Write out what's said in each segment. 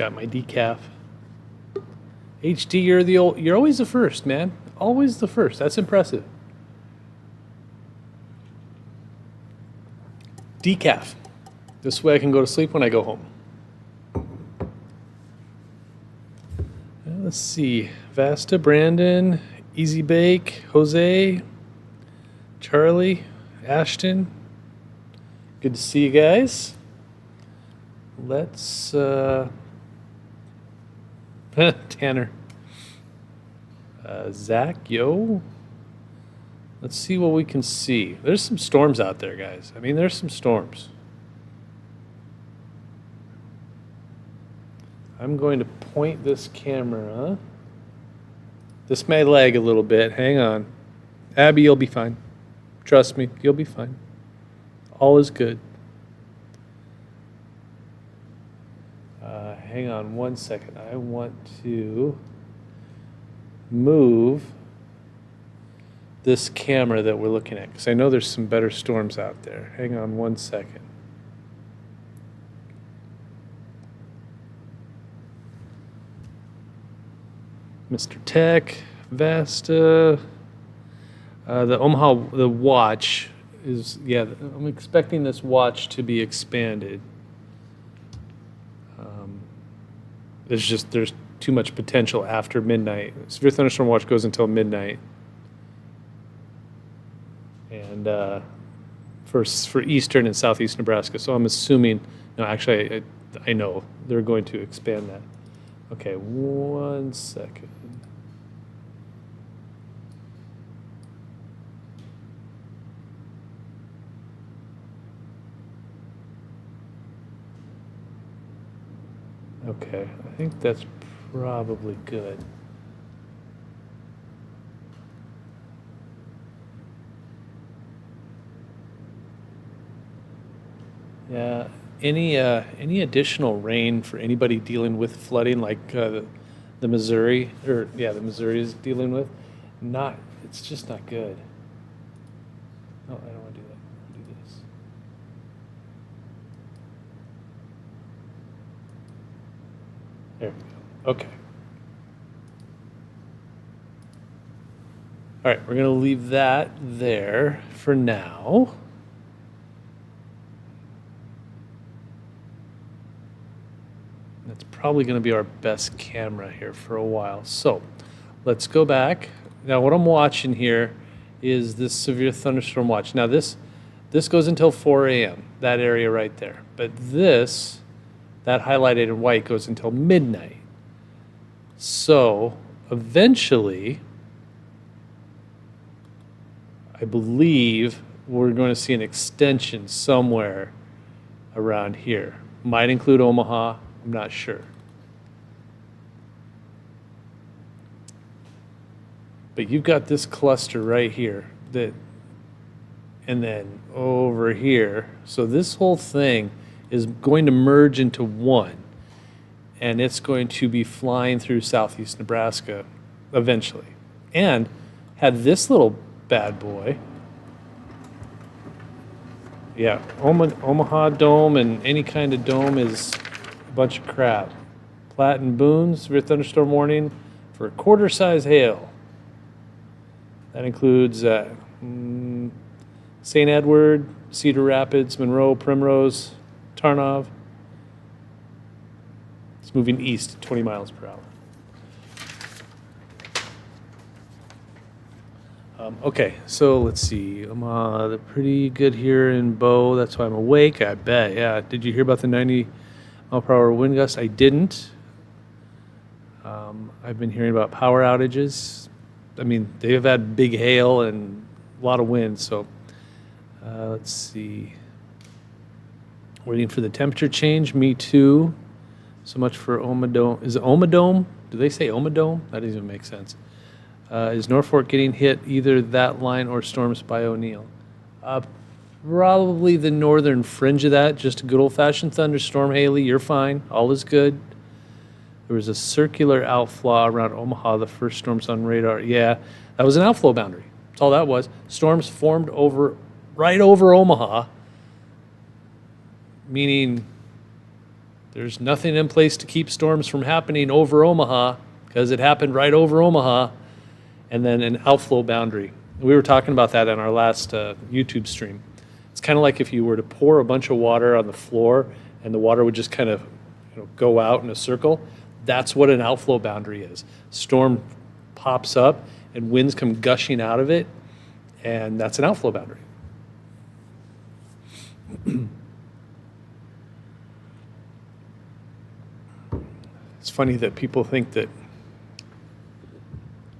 got my decaf. HD, you're always the first, man. Always the first. That's impressive. Decaf. This way I can go to sleep when I go home. Let's see. Vasta, Brandon, Easy Bake, Jose, Charlie, Ashton. Good to see you guys. Let's Tanner. Zach, yo. Let's see what we can see. There's some storms out there, guys. I mean, there's some storms. I'm going to point this camera. This may lag a little bit. Hang on. Abby, you'll be fine. Trust me, you'll be fine. All is good. Hang on one second. I want to move this camera that we're looking at because I know there's some better storms out there. Hang on one second. Mr. Tech, Vasta, the Omaha, the watch is, yeah, I'm expecting this watch to be expanded. There's too much potential after midnight. Severe Thunderstorm Watch goes until midnight. And for eastern and southeast Nebraska. So I'm assuming, no, actually, I know they're going to expand that. Okay, one second. Okay, I think that's probably good. Yeah, any additional rain for anybody dealing with flooding like the Missouri, or yeah, the Missouri is dealing with, it's just not good. Oh, I don't want to do that. I'll do this. There we go. Okay. All right, we're going to leave that there for now. That's probably going to be our best camera here for a while. So let's go back. Now what I'm watching here is this severe thunderstorm watch. Now this goes until 4 a.m., that area right there. But this, that highlighted in white, goes until midnight. So eventually, I believe we're going to see an extension somewhere around here. Might include Omaha. I'm not sure. But you've got this cluster right here, and then over here. So this whole thing is going to merge into one, and it's going to be flying through southeast Nebraska eventually. And had this little bad boy, yeah, Omaha dome and any kind of dome is bunch of crap. Platte and Boone, severe thunderstorm warning for quarter-size hail. That includes St. Edward, Cedar Rapids, Monroe, Primrose, Tarnov. It's moving east at 20 miles per hour. Okay, so let's see. I'm pretty good here in Bow. That's why I'm awake, I bet. Yeah, did you hear about the 90 mile per hour wind gust? I didn't. I've been hearing about power outages. I mean, they have had big hail and a lot of wind, so let's see. Waiting for the temperature change. Me too. So much for Omadome. Is it Omadome? Do they say Omadome? That doesn't even make sense. Is Norfolk getting hit either that line or storms by O'Neill? Probably the northern fringe of that. Just a good old-fashioned thunderstorm, Haley. You're fine. All is good. There was a circular outflow around Omaha, the first storms on radar. Yeah, that was an outflow boundary. That's all that was. Storms formed right over Omaha, meaning There's nothing in place to keep storms from happening over Omaha because it happened right over Omaha. And then an outflow boundary. We were talking about that in our last YouTube stream. It's kind of like if you were to pour a bunch of water on the floor and the water would just kind of go out in a circle. That's what an outflow boundary is. Storm pops up and winds come gushing out of it, and that's an outflow boundary. It's funny that people think that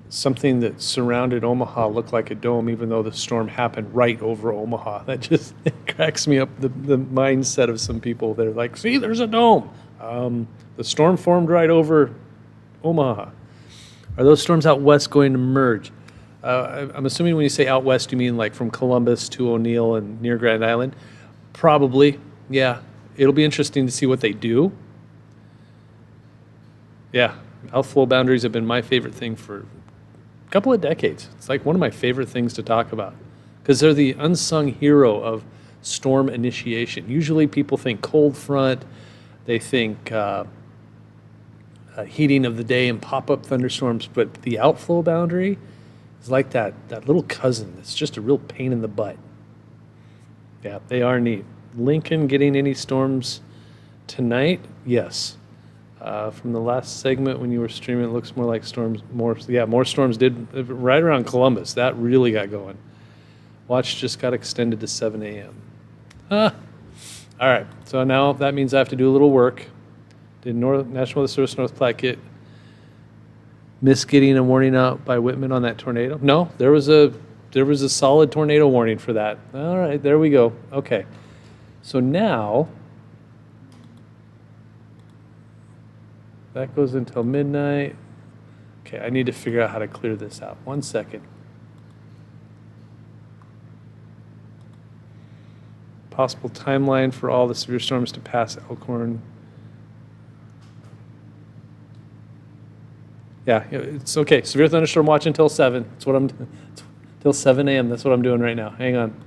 something that surrounded Omaha looked like a dome, even though the storm happened right over Omaha. That just cracks me up, the mindset of some people. They're like, see, there's a dome. The storm formed right over Omaha. Are those storms out west going to merge? I'm assuming when you say out west, you mean like from Columbus to O'Neill and near Grand Island? Probably, yeah. It'll be interesting to see what they do. Yeah, outflow boundaries have been my favorite thing for a couple of decades. It's like one of my favorite things to talk about because they're the unsung hero of storm initiation. Usually people think cold front, they think heating of the day and pop-up thunderstorms, but the outflow boundary is like that little cousin. It's just a real pain in the butt. Yeah, they are neat. Lincoln getting any storms tonight? Yes. From the last segment when you were streaming, it looks more like storms. More storms did right around Columbus. That really got going. Watch just got extended to 7 a.m. All right, so now that means I have to do a little work. Did National Weather Service North Platte miss getting a warning out by Whitman on that tornado? No, there was a solid tornado warning for that. All right, there we go. Okay, so now that goes until midnight. Okay, I need to figure out how to clear this out. 1 second. Possible timeline for all the severe storms to pass Elkhorn. Yeah, it's okay. Severe thunderstorm watch until 7. That's what I'm till 7 a.m. That's what I'm doing right now. Hang on.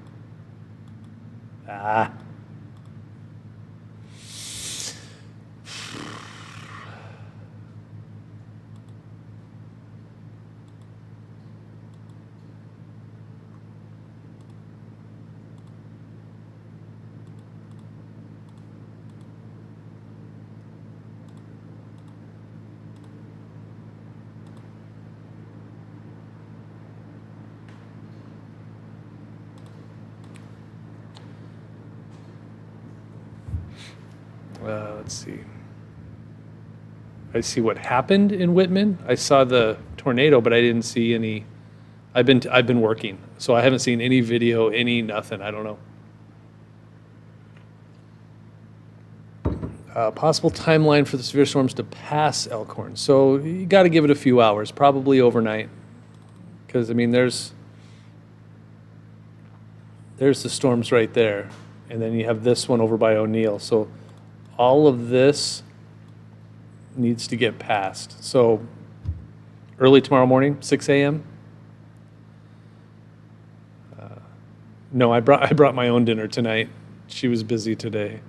Let's see. I see what happened in Whitman. I saw the tornado, but I didn't see any. I've been working, so I haven't seen any video, any nothing. I don't know. Possible timeline for the severe storms to pass Elkhorn. So you got to give it a few hours, probably overnight, because I mean there's the storms right there, and then you have this one over by O'Neill. So all of this needs to get passed. So early tomorrow morning, 6 a.m. No, I brought my own dinner tonight. She was busy today.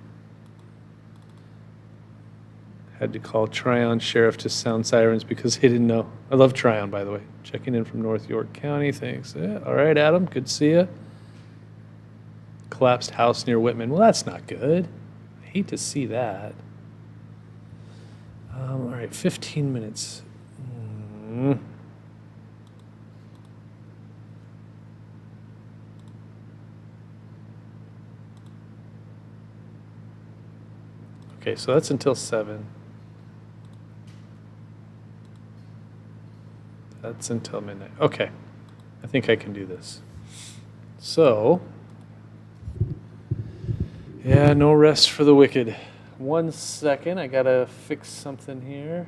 Had to call Tryon Sheriff to sound sirens because he didn't know. I love Tryon, by the way. Checking in from North York County. Thanks. Yeah, all right, Adam. Good to see you. Collapsed house near Whitman. Well, that's not good. I hate to see that. All right, 15 minutes. Okay, so that's until 7. That's until midnight. Okay, I think I can do this. So, yeah, no rest for the wicked. 1 second, I gotta fix something here.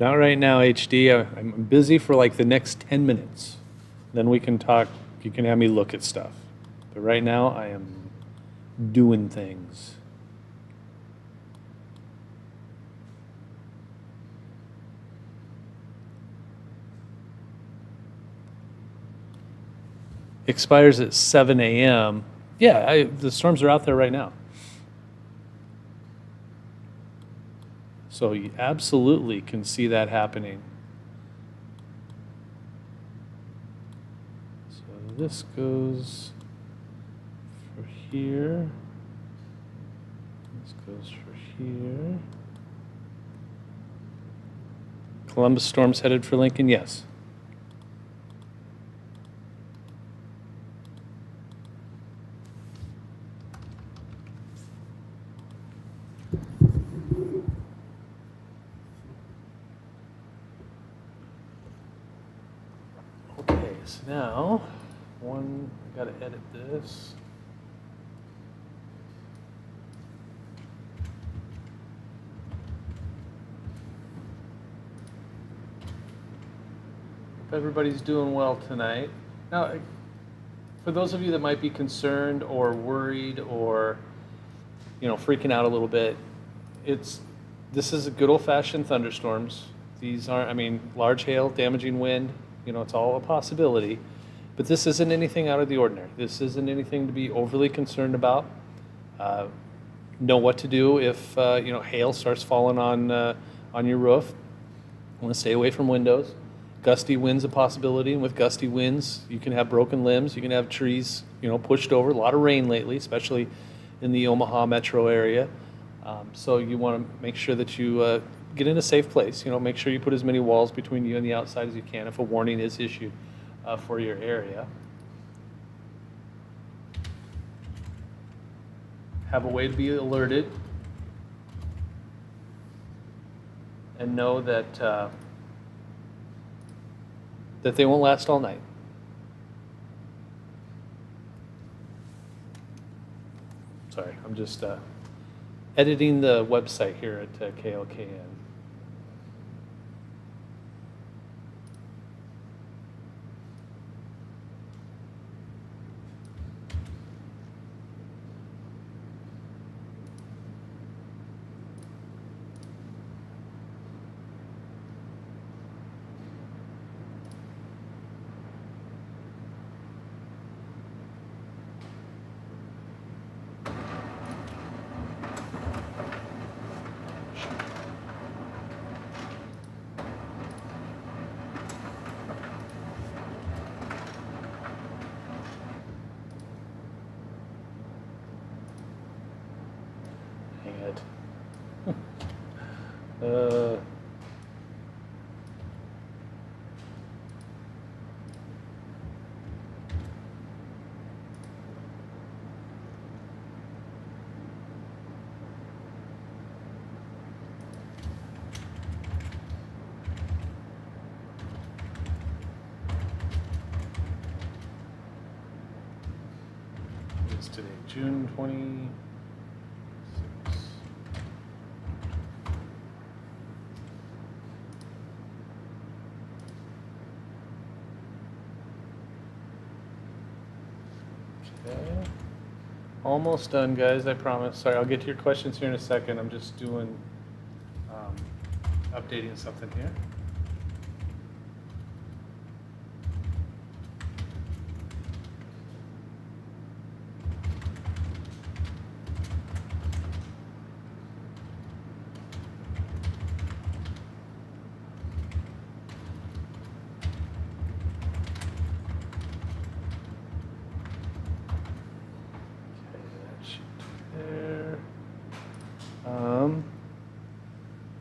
Not right now, HD. I'm busy for like the next 10 minutes. Then we can talk. You can have me look at stuff. But right now, I am doing things. Expires at 7 a.m. Yeah, the storms are out there right now. So you absolutely can see that happening. So this goes for here. This goes for here. Columbus storm's headed for Lincoln, yes. Okay, so now, I gotta edit this. Hope everybody's doing well tonight. Now, for those of you that might be concerned or worried or, freaking out a little bit, this is a good old-fashioned thunderstorms. These aren't, large hail, damaging wind, it's all a possibility. But this isn't anything out of the ordinary. This isn't anything to be overly concerned about. Know what to do if, hail starts falling on your roof. Want to stay away from windows. Gusty winds a possibility, and with gusty winds, you can have broken limbs. You can have trees, pushed over. A lot of rain lately, especially in the Omaha metro area. So you want to make sure that you get in a safe place. Make sure you put as many walls between you and the outside as you can if a warning is issued for your area. Have a way to be alerted, and know that that they won't last all night. Sorry, I'm just editing the website here at KLKN. It's today, June 26th. Okay. Almost done, guys, I promise. Sorry, I'll get to your questions here in a second. I'm just doing, updating something here.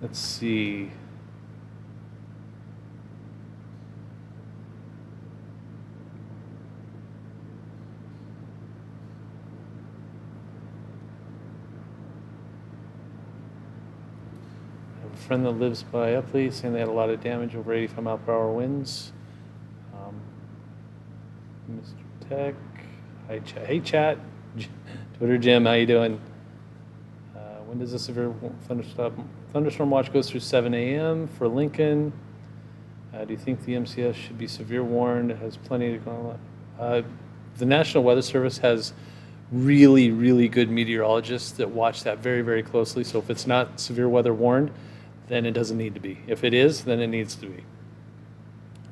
Let's see. I have a friend that lives by Upley saying they had a lot of damage over 85-mile-per-hour winds. Mr. Tech, hi chat. Hey chat, Twitter Jim, how you doing? When does the severe thunderstorm watch goes through 7 a.m. for Lincoln? Do you think the MCS should be severe warned? Has plenty to go on? The National Weather Service has really, really good meteorologists that watch that very, very closely. So if it's not severe weather warned, then it doesn't need to be. If it is, then it needs to be.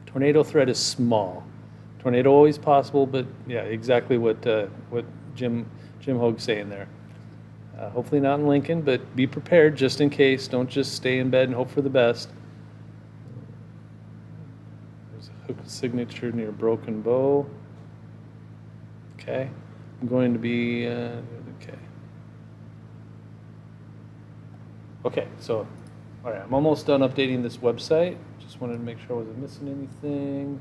Tornado threat is small. Tornado always possible, but yeah, exactly what Jim Hoag's saying there. Hopefully not in Lincoln, but be prepared just in case. Don't just stay in bed and hope for the best. There's a hook signature near Broken Bow. Okay, I'm going to be okay. Okay, so all right, I'm almost done updating this website. Just wanted to make sure I wasn't missing anything.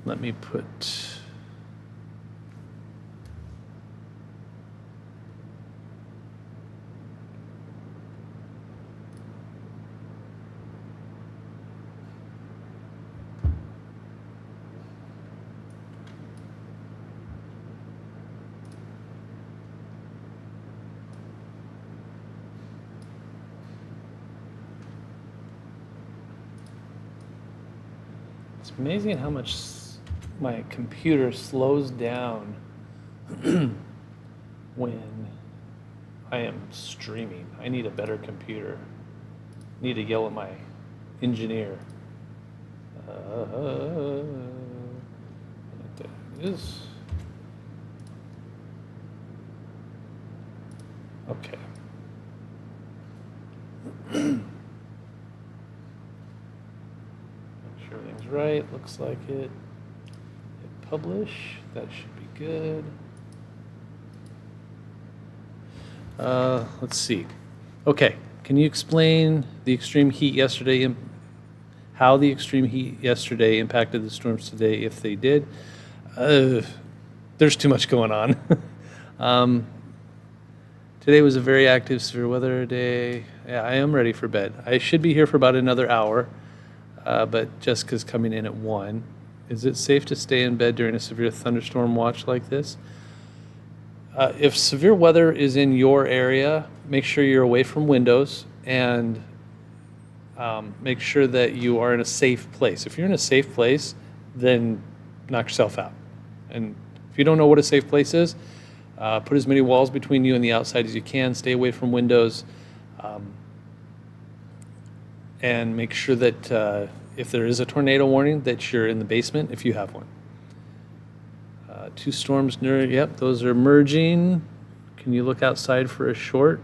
Let me put it's amazing how much my computer slows down when I am streaming. I need a better computer. Need to yell at my engineer. There it is. Okay. Make sure everything's right. Looks like it. Hit publish. That should be good. Let's see. Okay. Can you explain the extreme heat yesterday? How the extreme heat yesterday impacted the storms today, if they did? There's too much going on. Today was a very active severe weather day. Yeah, I am ready for bed. I should be here for about another hour, but Jessica's coming in at 1. Is it safe to stay in bed during a severe thunderstorm watch like this? If severe weather is in your area, make sure you're away from windows and make sure that you are in a safe place. If you're in a safe place, then knock yourself out. And if you don't know what a safe place is, put as many walls between you and the outside as you can. Stay away from windows. And make sure that if there is a tornado warning, that you're in the basement if you have one. 2 storms near, yep, those are merging. Can you look outside for a short?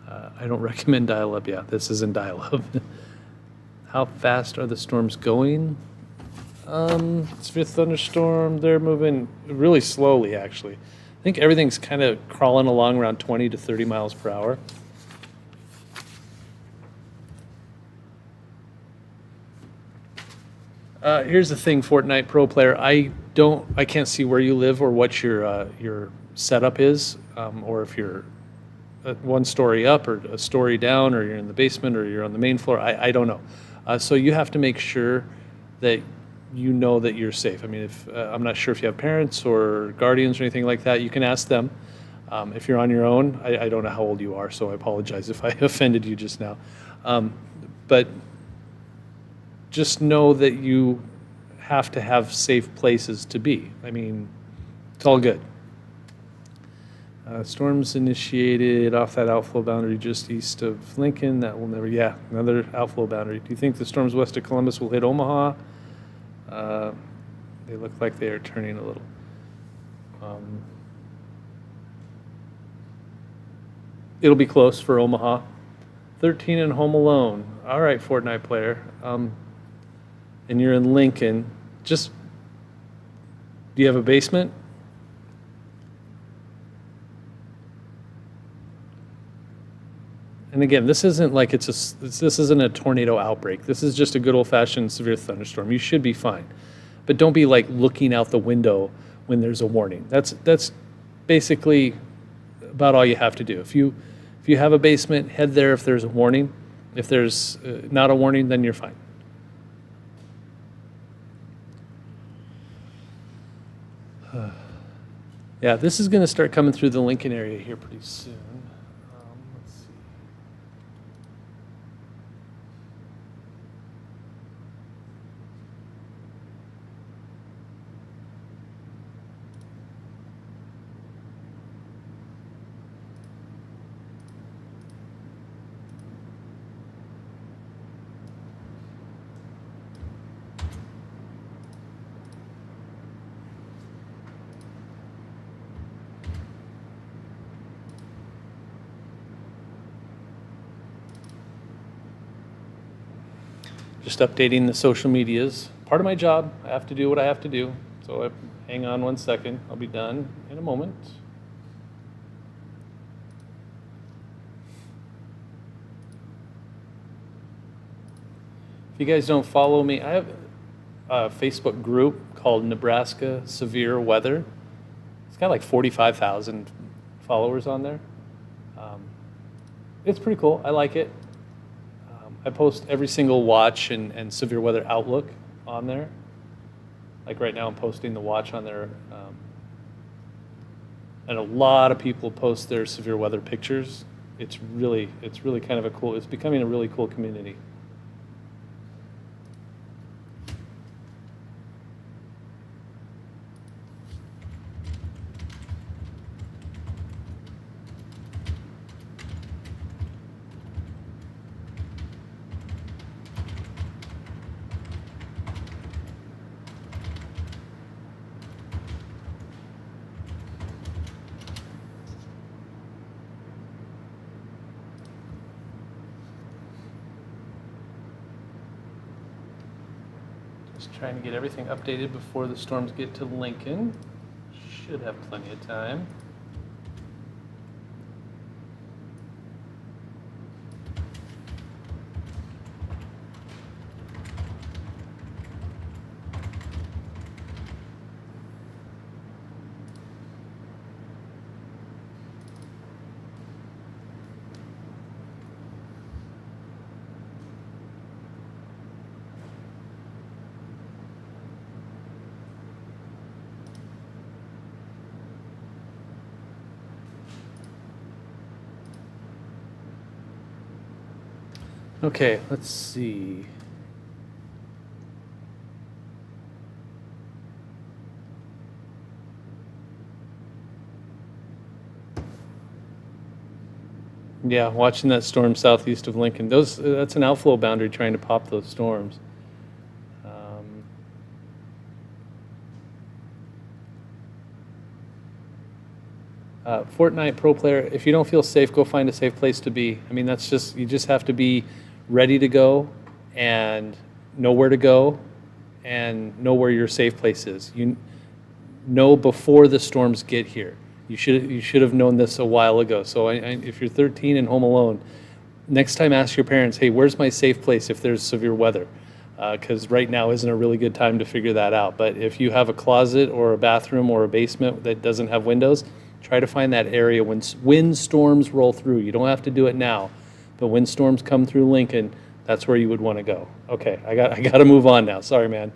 I don't recommend dial-up. Yeah, this isn't dial-up. How fast are the storms going? Severe thunderstorm, they're moving really slowly, actually. I think everything's kind of crawling along around 20 to 30 miles per hour. Here's the thing, Fortnite Pro player. I can't see where you live or what your setup is, or if you're one story up or a story down, or you're in the basement or you're on the main floor. I don't know. So you have to make sure that you know that you're safe. I mean, if I'm not sure if you have parents or guardians or anything like that, you can ask them. If you're on your own, I don't know how old you are, so I apologize if I offended you just now. But just know that you have to have safe places to be. I mean, it's all good. Storms initiated off that outflow boundary just east of Lincoln. That will never, yeah, another outflow boundary. Do you think the storms west of Columbus will hit Omaha? They look like they are turning a little. It'll be close for Omaha. 13 and home alone. All right, Fortnite player. And you're in Lincoln. Just, do you have a basement? And again, this isn't like this isn't a tornado outbreak. This is just a good old-fashioned severe thunderstorm. You should be fine. But don't be like looking out the window when there's a warning. That's basically about all you have to do. If you have a basement, head there if there's a warning. If there's not a warning, then you're fine. Yeah, this is going to start coming through the Lincoln area here pretty soon. Let's see. Just updating the social medias. Part of my job. I have to do what I have to do. So hang on 1 second. I'll be done in a moment. If you guys don't follow me, I have a Facebook group called Nebraska Severe Weather. It's got like 45,000 followers on there. It's pretty cool. I like it. I post every single watch and severe weather outlook on there. Like right now, I'm posting the watch on there. And a lot of people post their severe weather pictures. It's really kind of it's becoming a really cool community. Just trying to get everything updated before the storms get to Lincoln. Should have plenty of time. Okay, let's see. Yeah, watching that storm southeast of Lincoln. That's an outflow boundary trying to pop those storms. Fortnite Pro Player, if you don't feel safe, go find a safe place to be. I mean, you just have to be ready to go and know where to go and know where your safe place is. You know before the storms get here. You should have known this a while ago. So if you're 13 and home alone, next time ask your parents, hey, where's my safe place if there's severe weather? Because right now isn't a really good time to figure that out. But if you have a closet or a bathroom or a basement that doesn't have windows, try to find that area when storms roll through. You don't have to do it now, but when storms come through Lincoln, that's where you would want to go. Okay, I got to move on now. Sorry, man.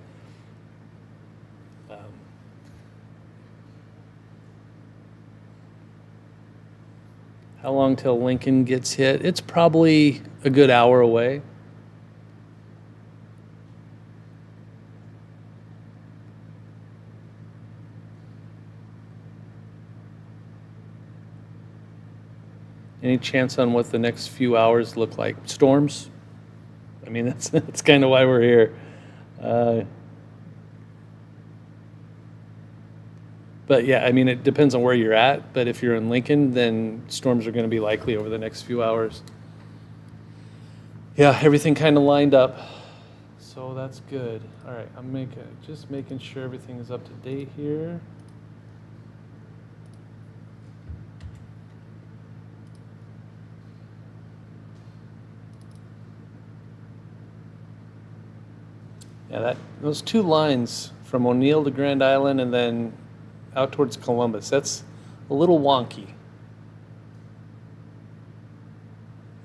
How long till Lincoln gets hit? It's probably a good hour away. Any chance on what the next few hours look like? Storms? I mean, that's kind of why we're here. But yeah, I mean, it depends on where you're at. But if you're in Lincoln, then storms are going to be likely over the next few hours. Yeah, everything kind of lined up. So that's good. All right, I'm just making sure everything is up to date here. Yeah, those two lines from O'Neill to Grand Island and then out towards Columbus, that's a little wonky.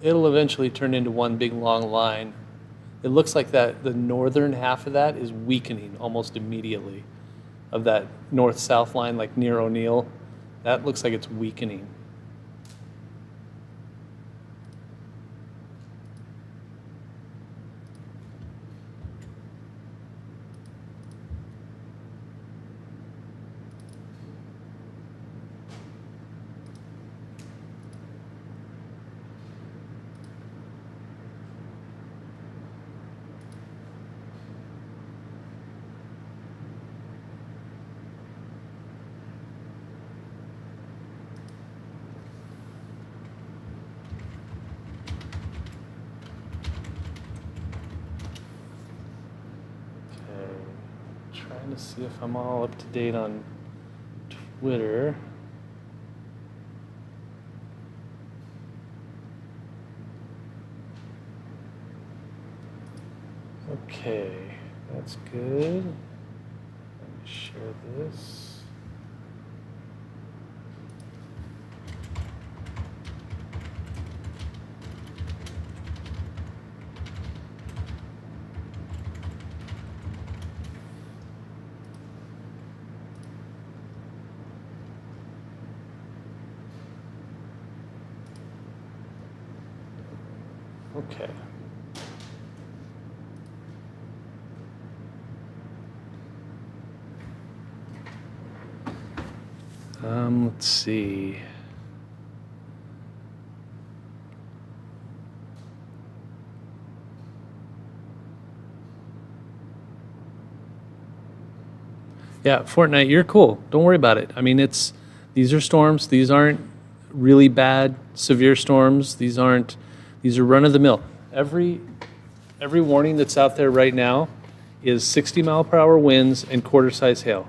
It'll eventually turn into one big long line. It looks like the northern half of that is weakening almost immediately, of that north-south line, like near O'Neill. That looks like it's weakening. see if I'm all up to date on Twitter. Okay, that's good. Let me share this. Okay. Let's see. Yeah, Fortnite, you're cool. Don't worry about it. I mean, these are storms. These aren't really bad, severe storms. These are run of the mill. Every warning that's out there right now is 60-mile-per-hour winds and quarter-size hail.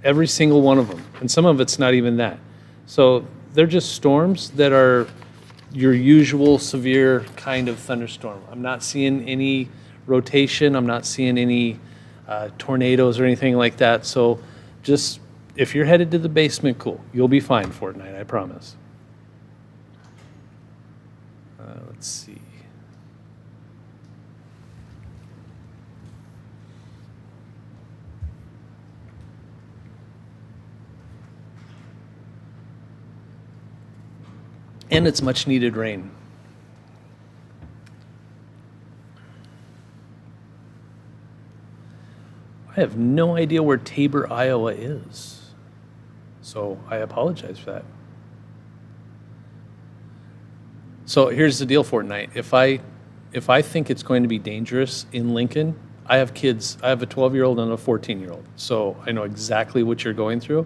Every single one of them. And some of it's not even that. So they're just storms that are your usual severe kind of thunderstorm. I'm not seeing any rotation. I'm not seeing any tornadoes or anything like that. So just, if you're headed to the basement, cool. You'll be fine, Fortnite, I promise. Let's see. And it's much needed rain. I have no idea where Tabor, Iowa is. So I apologize for that. So here's the deal, Fortnite. If I think it's going to be dangerous in Lincoln, I have kids. I have a 12-year-old and a 14-year-old. So I know exactly what you're going through.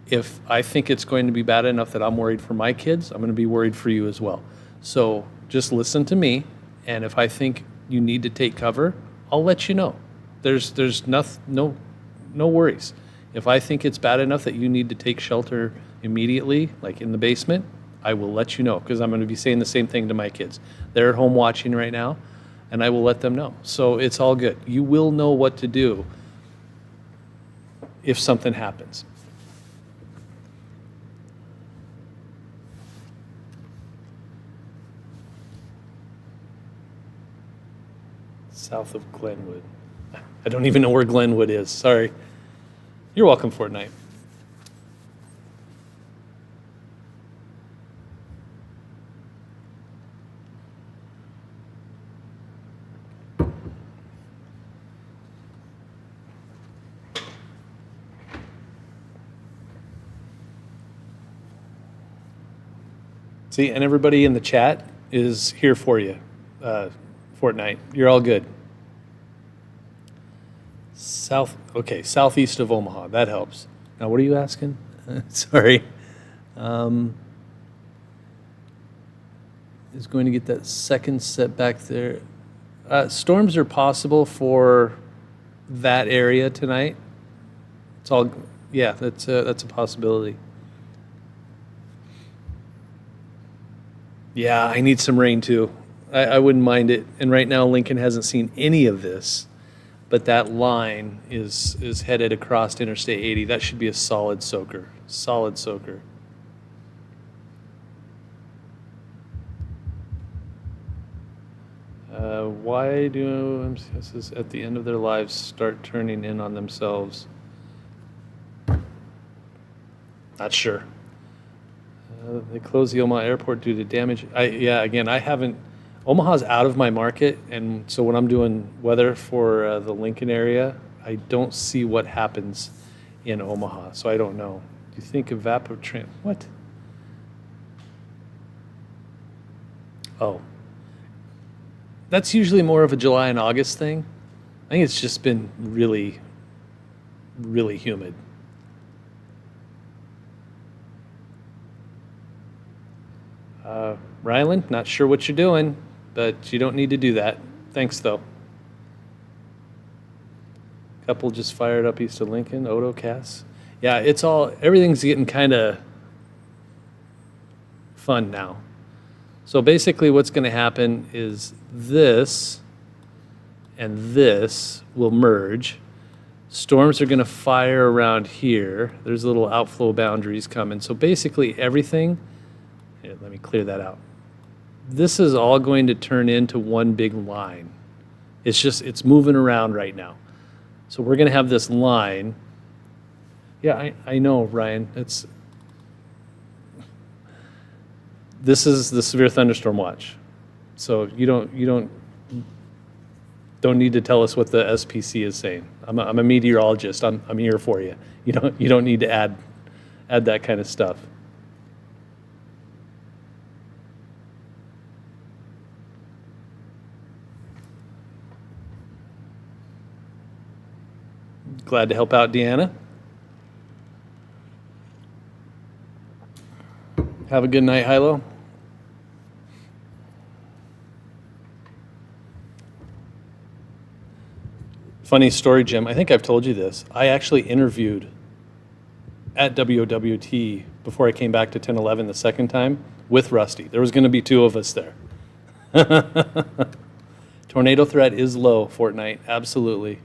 If I think it's going to be bad enough that I'm worried for my kids, I'm going to be worried for you as well. So just listen to me, and if I think you need to take cover, I'll let you know. There's no worries. If I think it's bad enough that you need to take shelter immediately, like in the basement, I will let you know, because I'm going to be saying the same thing to my kids. They're at home watching right now, and I will let them know. So it's all good. You will know what to do if something happens. South of Glenwood. I don't even know where Glenwood is. Sorry. You're welcome, Fortnite. See, and everybody in the chat is here for you, Fortnite. You're all good. Southeast of Omaha. That helps. Now, what are you asking? Sorry. Is going to get that second setback there. Storms are possible for that area tonight. It's all, yeah, that's a possibility. Yeah, I need some rain too. I wouldn't mind it. And right now, Lincoln hasn't seen any of this, but that line is headed across Interstate 80. That should be a solid soaker. Solid soaker. Why do MCSs at the end of their lives start turning in on themselves? Not sure. They closed the Omaha airport due to damage. Again, I haven't. Omaha's out of my market, and so when I'm doing weather for the Lincoln area, I don't see what happens in Omaha, so I don't know. Do you think evapotran? What? Oh. That's usually more of a July and August thing. I think it's just been really, really humid. Ryland, not sure what you're doing, but you don't need to do that. Thanks, though. Couple just fired up east of Lincoln, Odo, Cass. Yeah, everything's getting kind of fun now. So basically what's going to happen is this and this will merge. Storms are going to fire around here. There's little outflow boundaries coming. So basically everything, here, let me clear that out. This is all going to turn into one big line. It's moving around right now. So we're going to have this line. Yeah, I know, Ryan. This is the Severe Thunderstorm Watch. So you don't need to tell us what the SPC is saying. I'm a meteorologist. I'm here for you. You don't need to add that kind of stuff. Glad to help out, Deanna. Have a good night, Hilo. Funny story, Jim. I think I've told you this. I actually interviewed at WOWT before I came back to 1011 the second time with Rusty. There was going to be two of us there. Tornado threat is low, Fortnite. Absolutely.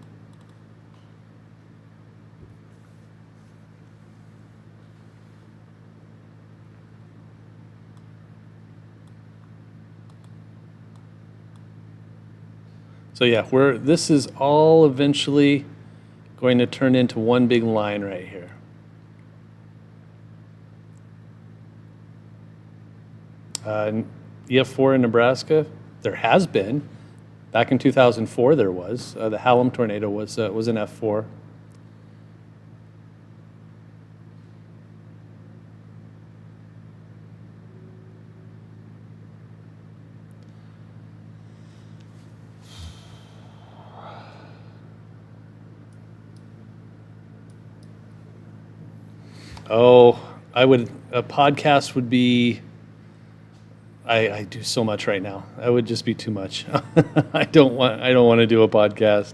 So yeah, this is all eventually going to turn into one big line right here. EF4 in Nebraska, there has been. Back in 2004 there was. The Hallam tornado was an F4. Oh, a podcast would be, I do so much right now. That would just be too much. I don't want to do a podcast.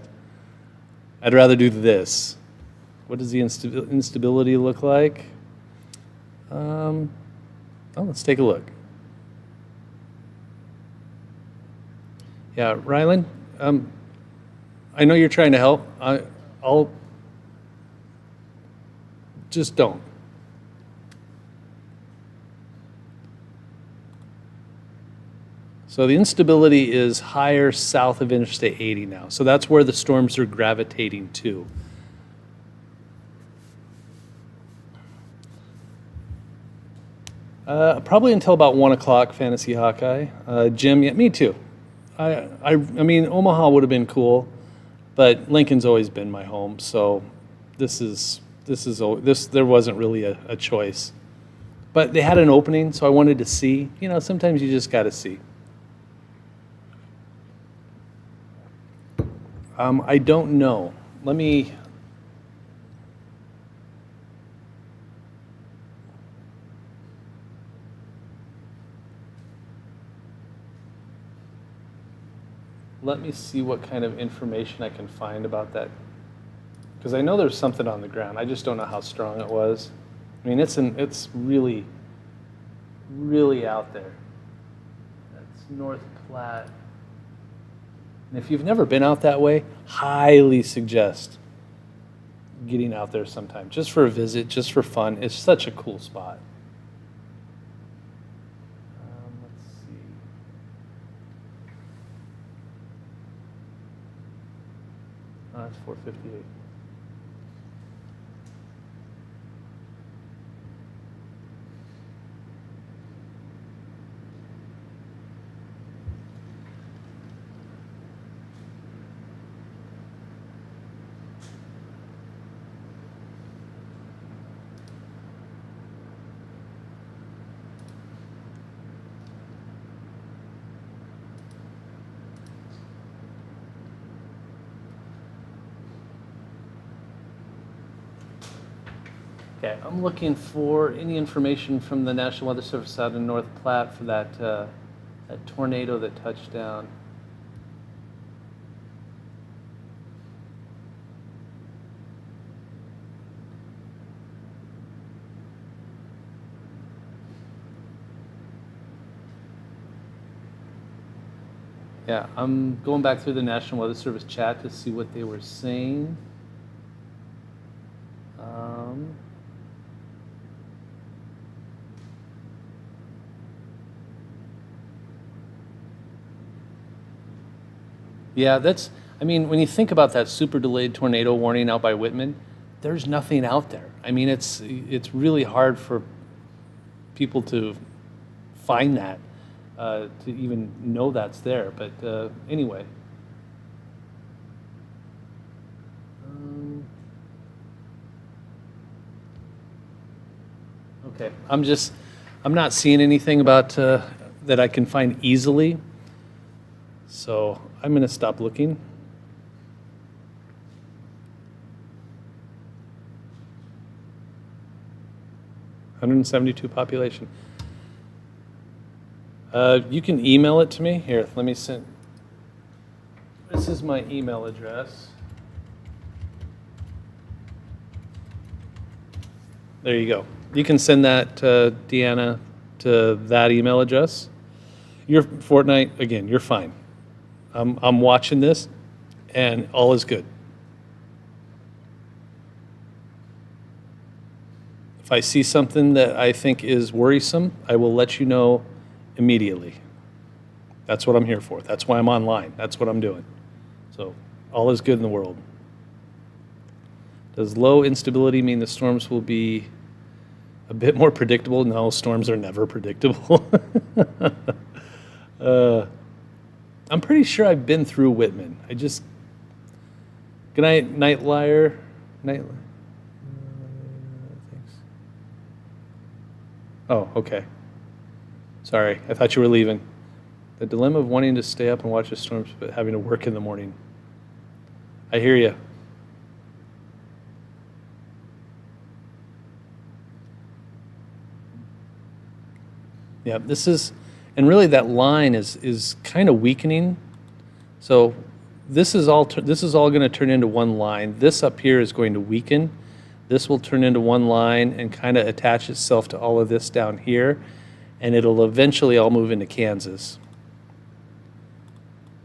I'd rather do this. What does the instability look like? Let's take a look. Yeah, Rylan, I know you're trying to help. I'll just don't. So the instability is higher south of Interstate 80 now. So that's where the storms are gravitating to. Probably until about 1 o'clock, Fantasy Hawkeye. Jim, yeah, me too. I mean, Omaha would have been cool, but Lincoln's always been my home. So this there wasn't really a choice. But they had an opening, so I wanted to see. Sometimes you just got to see. I don't know. Let me see what kind of information I can find about that. Because I know there's something on the ground. I just don't know how strong it was. I mean, it's really, really out there. That's North Platte. And if you've never been out that way, highly suggest getting out there sometime, just for a visit, just for fun. It's such a cool spot. Let's see. Oh, that's 458. Okay, I'm looking for any information from the National Weather Service out in North Platte for that tornado that touched down. Yeah, I'm going back through the National Weather Service chat to see what they were saying. Um, yeah, I mean, when you think about that super delayed tornado warning out by Whitman, there's nothing out there. I mean, it's really hard for people to find that, to even know that's there. But anyway. Okay, I'm not seeing anything about that I can find easily. So I'm going to stop looking. $172 population. You can email it to me. Here, let me send. This is my email address. There you go. You can send that, Deanna, to that email address. Your Fortnite, again, you're fine. I'm watching this, and all is good. If I see something that I think is worrisome, I will let you know immediately. That's what I'm here for. That's why I'm online. That's what I'm doing. So all is good in the world. Does low instability mean the storms will be a bit more predictable? No, storms are never predictable. I'm pretty sure I've been through Whitman. Good night, Night Liar. Thanks. Oh, okay. Sorry, I thought you were leaving. The dilemma of wanting to stay up and watch the storms, but having to work in the morning. I hear you. Yeah, and really that line is kind of weakening. So this is all going to turn into one line. This up here is going to weaken. This will turn into one line and kind of attach itself to all of this down here, and it'll eventually all move into Kansas.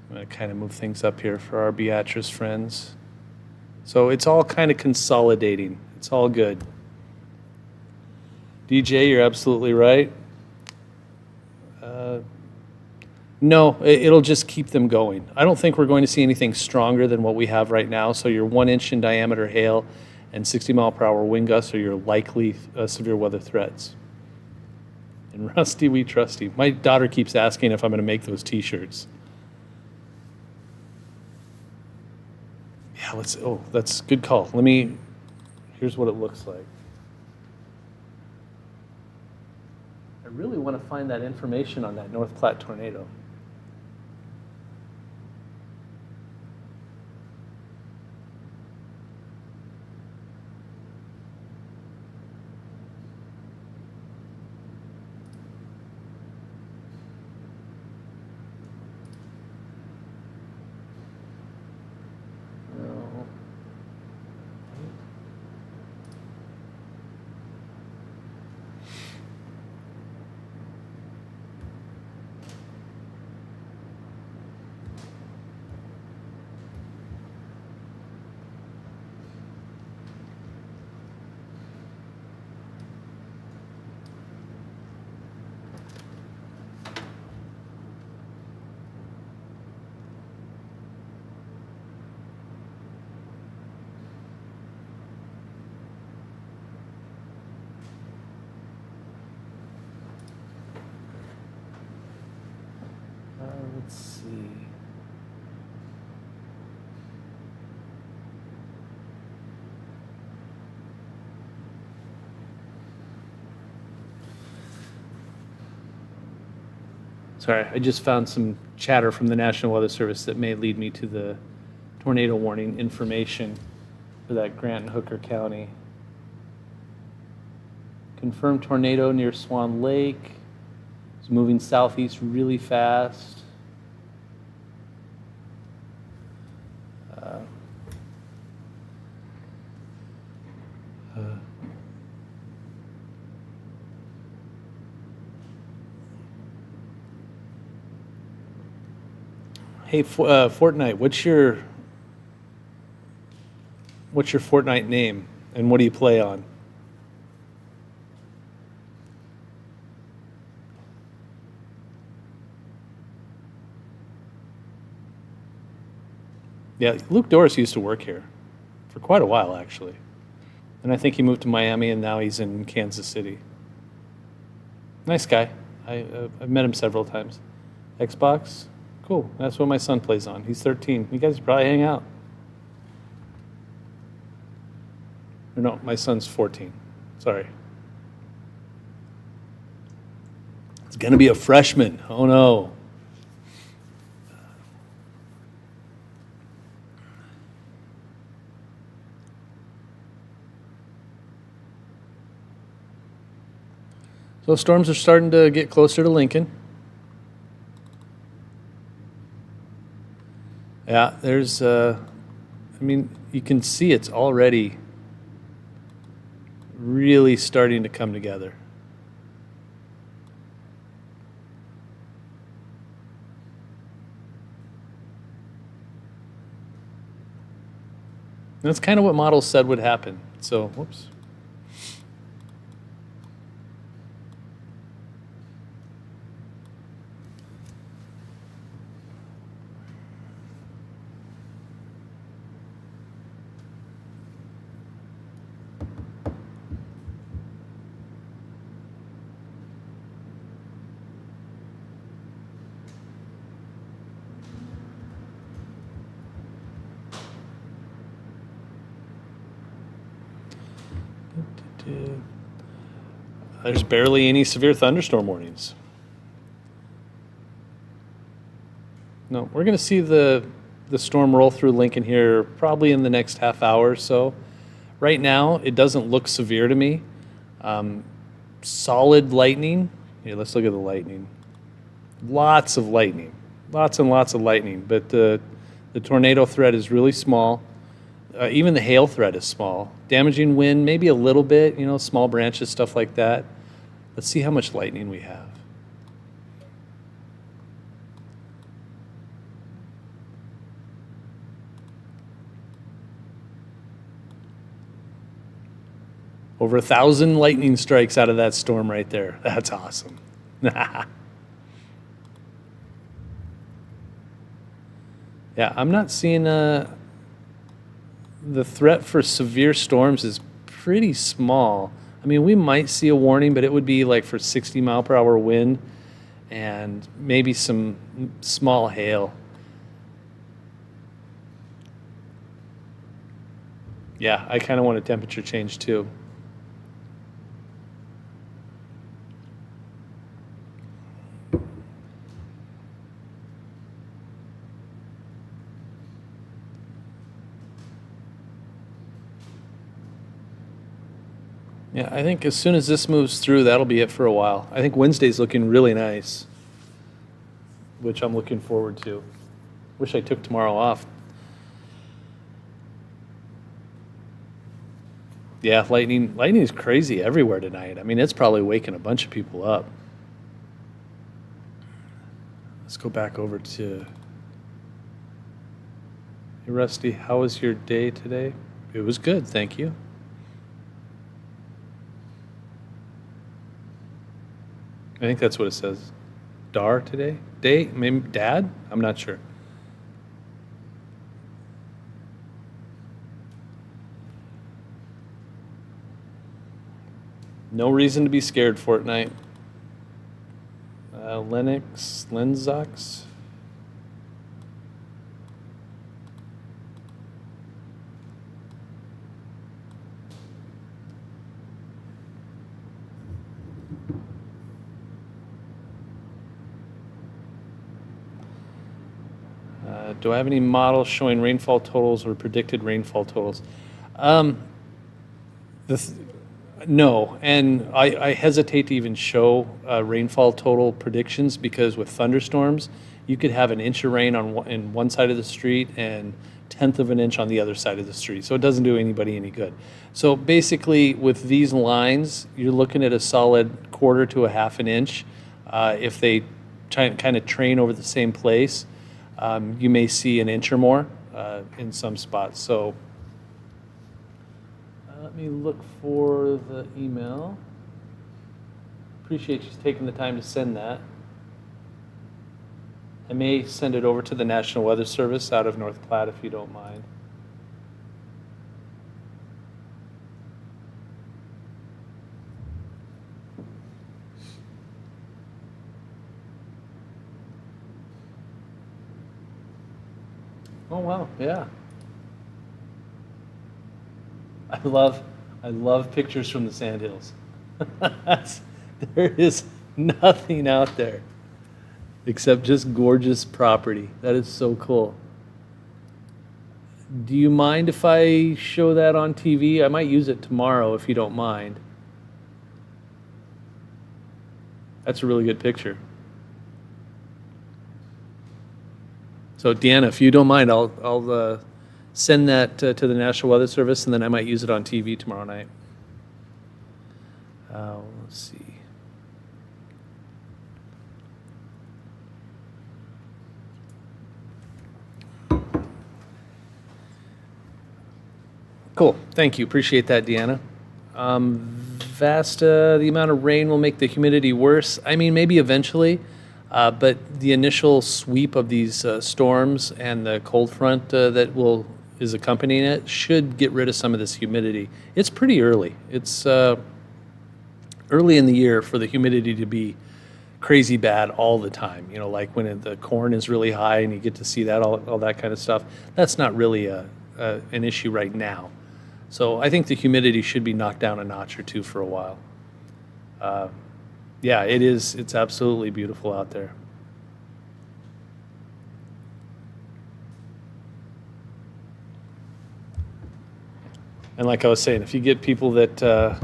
I'm going to kind of move things up here for our Beatrice friends. So it's all kind of consolidating. It's all good. DJ, you're absolutely right. No, it'll just keep them going. I don't think we're going to see anything stronger than what we have right now. So your 1-inch in diameter hail and 60-mile-per-hour wind gusts are your likely severe weather threats. And Rusty, we trusty. My daughter keeps asking if I'm going to make those T-shirts. Yeah, that's a good call. Here's what it looks like. I really want to find that information on that North Platte tornado. Let's see. Sorry, I just found some chatter from the National Weather Service that may lead me to the tornado warning information for that Grant and Hooker County. Confirmed tornado near Swan Lake. It's moving southeast really fast. Hey, Fortnite, what's your Fortnite name, and what do you play on? Yeah, Luke Doris used to work here for quite a while, actually. And I think he moved to Miami, and now he's in Kansas City. Nice guy. I've met him several times. Xbox? Cool. That's what my son plays on. He's 13. You guys probably hang out. Or no, my son's 14. Sorry. It's going to be a freshman. Oh, no. So storms are starting to get closer to Lincoln. Yeah, I mean, you can see it's already really starting to come together. That's kind of what models said would happen. So, whoops. There's barely any severe thunderstorm warnings. No, we're going to see the storm roll through Lincoln here probably in the next half hour or so. Right now, it doesn't look severe to me. Solid lightning. Here, let's look at the lightning. Lots of lightning. Lots and lots of lightning. But the tornado threat is really small. Even the hail threat is small. Damaging wind, maybe a little bit, small branches, stuff like that. Let's see how much lightning we have. Over 1,000 lightning strikes out of that storm right there. That's awesome. Yeah, I'm not seeing the threat for severe storms is pretty small. I mean, we might see a warning, but it would be like for 60-mile-per-hour wind and maybe some small hail. Yeah, I kind of want a temperature change too. Yeah, I think as soon as this moves through, that'll be it for a while. I think Wednesday's looking really nice, which I'm looking forward to. Wish I took tomorrow off. Yeah, lightning is crazy everywhere tonight. I mean, it's probably waking a bunch of people up. Let's go back over to. Hey, Rusty, how was your day today? It was good, thank you. I think that's what it says. Dar today? Day? Maybe dad? I'm not sure. No reason to be scared, Fortnite. Lenzox. Do I have any models showing rainfall totals or predicted rainfall totals? Um, no, and I hesitate to even show rainfall total predictions because with thunderstorms, you could have an inch of rain in one side of the street and tenth of an inch on the other side of the street. So it doesn't do anybody any good. So basically, with these lines, you're looking at a solid quarter to a half an inch. If they kind of train over the same place, You may see an inch or more in some spots. So let me look for the email. Appreciate you taking the time to send that. I may send it over to the National Weather Service out of North Platte if you don't mind. Oh wow, yeah. I love pictures from the Sandhills. There is nothing out there except just gorgeous property. That is so cool. Do you mind if I show that on TV? I might use it tomorrow if you don't mind. That's a really good picture. So Deanna, if you don't mind, I'll send that to the National Weather Service, and then I might use it on TV tomorrow night. Let's see. Cool. Thank you. Appreciate that, Deanna. Vasta, the amount of rain will make the humidity worse. I mean, maybe eventually, but the initial sweep of these storms and the cold front that is accompanying it should get rid of some of this humidity. It's pretty early. It's early in the year for the humidity to be crazy bad all the time. You know, like when the corn is really high and you get to see that, all that kind of stuff. That's not really an issue right now. So I think the humidity should be knocked down a notch or two for a while. Yeah, it is. It's absolutely beautiful out there. And like I was saying, if you get people that,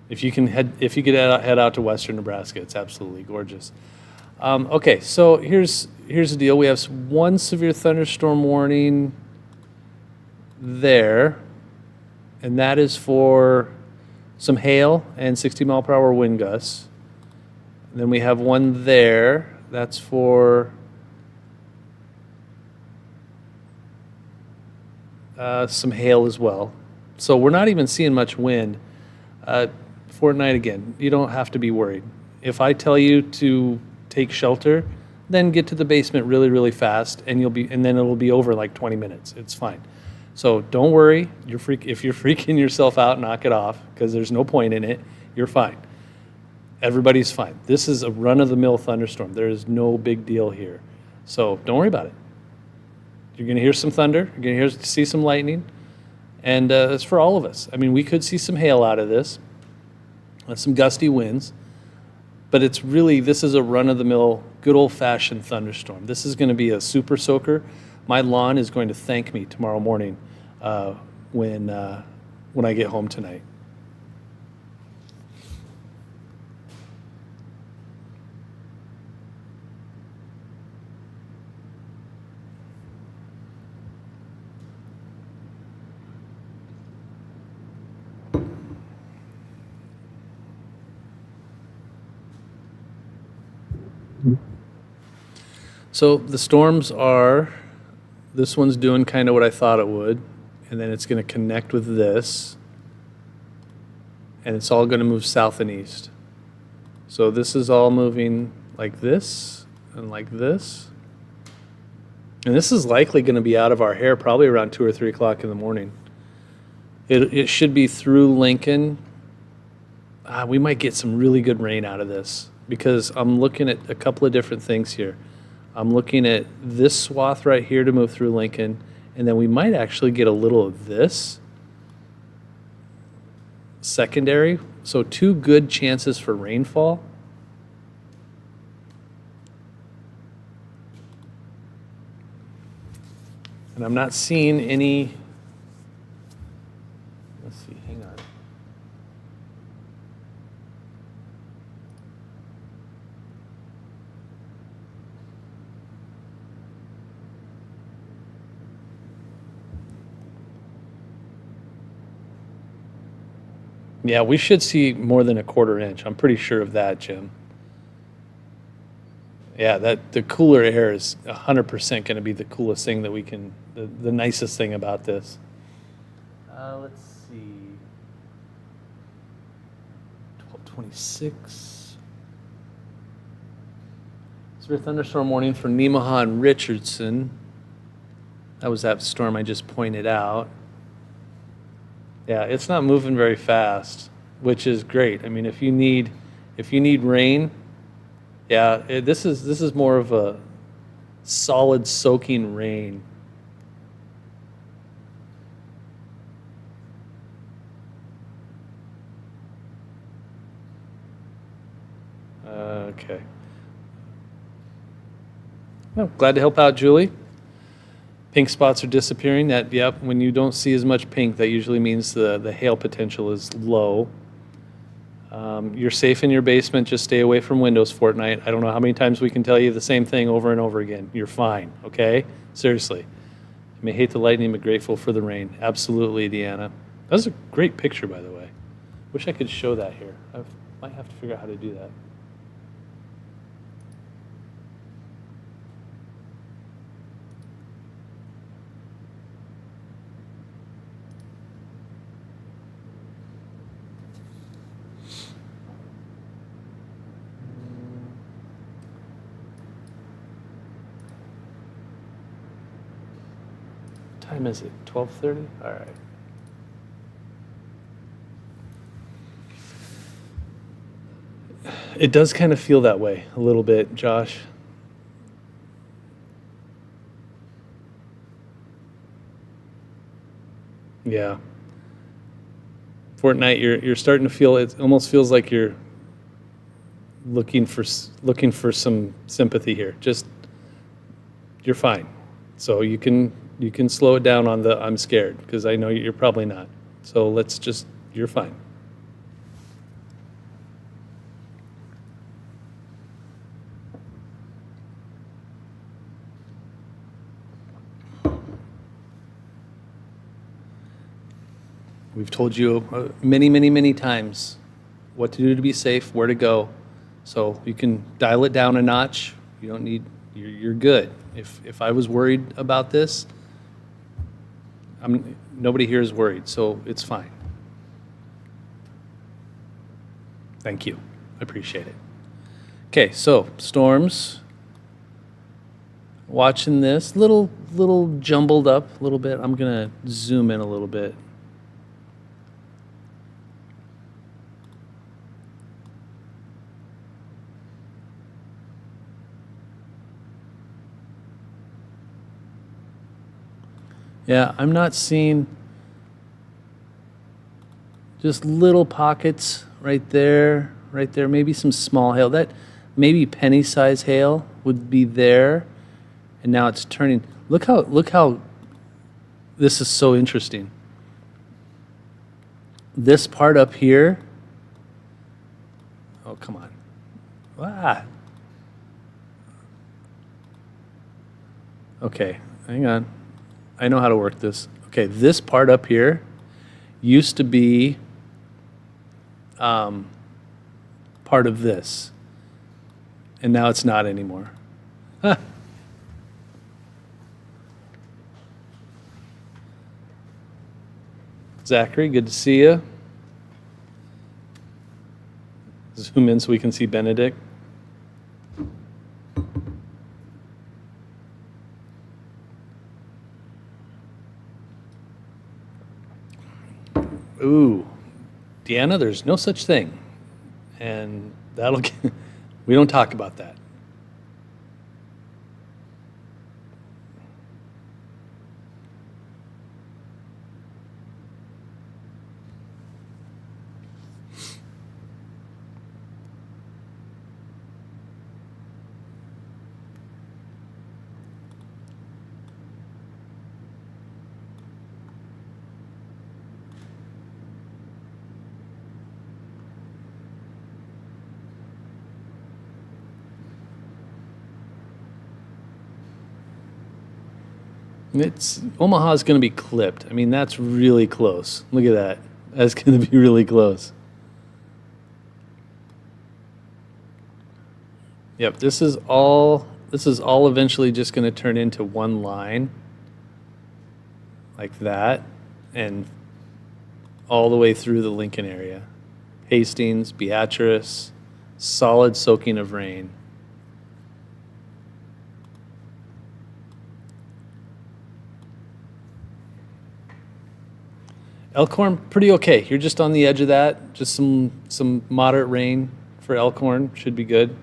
if you could head out to western Nebraska, it's absolutely gorgeous. Okay, so here's the deal. We have one severe thunderstorm warning there, and that is for some hail and 60-mile-per-hour wind gusts. And then we have one there. That's for some hail as well. So we're not even seeing much wind. For tonight, again, you don't have to be worried. If I tell you to take shelter, then get to the basement really, really fast, and then it'll be over in like 20 minutes. It's fine. So don't worry. If you're freaking yourself out, knock it off, because there's no point in it. You're fine. Everybody's fine. This is a run-of-the-mill thunderstorm. There is no big deal here. So don't worry about it. You're going to hear some thunder. You're going to see some lightning. And it's for all of us. I mean, we could see some hail out of this, some gusty winds. But this is a run-of-the-mill, good old-fashioned thunderstorm. This is going to be a super soaker. My lawn is going to thank me tomorrow morning when I get home tonight. So the storms this one's doing kind of what I thought it would, and then it's going to connect with this, and it's all going to move south and east. So this is all moving like this and like this. And this is likely going to be out of our hair probably around 2 or 3 o'clock in the morning. It should be through Lincoln. We might get some really good rain out of this, because I'm looking at a couple of different things here. I'm looking at this swath right here to move through Lincoln, and then we might actually get a little of this secondary. So 2 good chances for rainfall. And I'm not seeing any. Let's see, hang on. Yeah, we should see more than a 1/4 inch. I'm pretty sure of that, Jim. Yeah, that the cooler air is 100% going to be the coolest thing that we can, the nicest thing about this. Let's see. 1226. Severe thunderstorm warning for Nemaha and Richardson. That was that storm I just pointed out. Yeah, it's not moving very fast, which is great. I mean, if you need rain, yeah, this is more of a solid soaking rain. Okay. Well, glad to help out, Julie. Pink spots are disappearing. That, yep, when you don't see as much pink, that usually means the hail potential is low. You're safe in your basement. Just stay away from windows, Fortnite. I don't know how many times we can tell you the same thing over and over again. You're fine, okay? Seriously. You may hate the lightning, but grateful for the rain. Absolutely, Deanna. That was a great picture, by the way. Wish I could show that here. I might have to figure out how to do that. What time is it? 12:30? All right. It does kind of feel that way a little bit, Josh. Yeah. Fortnite, you're starting to feel, it almost feels like you're looking for some sympathy here. Just, you're fine. So you can slow it down on the I'm scared, because I know you're probably not. So let's just, you're fine. We've told you many, many, many times what to do to be safe, where to go. So you can dial it down a notch. You don't need, you're good. If I was worried about this, nobody here is worried, so it's fine. Thank you. I appreciate it. Okay, so storms. Watching this, little jumbled up a little bit. I'm gonna zoom in a little bit. Yeah, I'm not seeing, just little pockets right there, maybe some small hail. That maybe penny size hail would be there, and now it's turning. Look how this is so interesting. This part up here. Oh, come on. Ah. Okay, hang on. I know how to work this. Okay, this part up here used to be part of this, and now it's not anymore. Huh. Zachary, good to see you. Zoom in so we can see Benedict. Ooh, Deanna, there's no such thing. And that'll get, we don't talk about that. Omaha's going to be clipped. I mean, that's really close. Look at that. That's going to be really close. Yep, this is all eventually just going to turn into one line like that and all the way through the Lincoln area. Hastings, Beatrice, solid soaking of rain. Elkhorn, pretty okay. You're just on the edge of that. Just some moderate rain for Elkhorn should be good.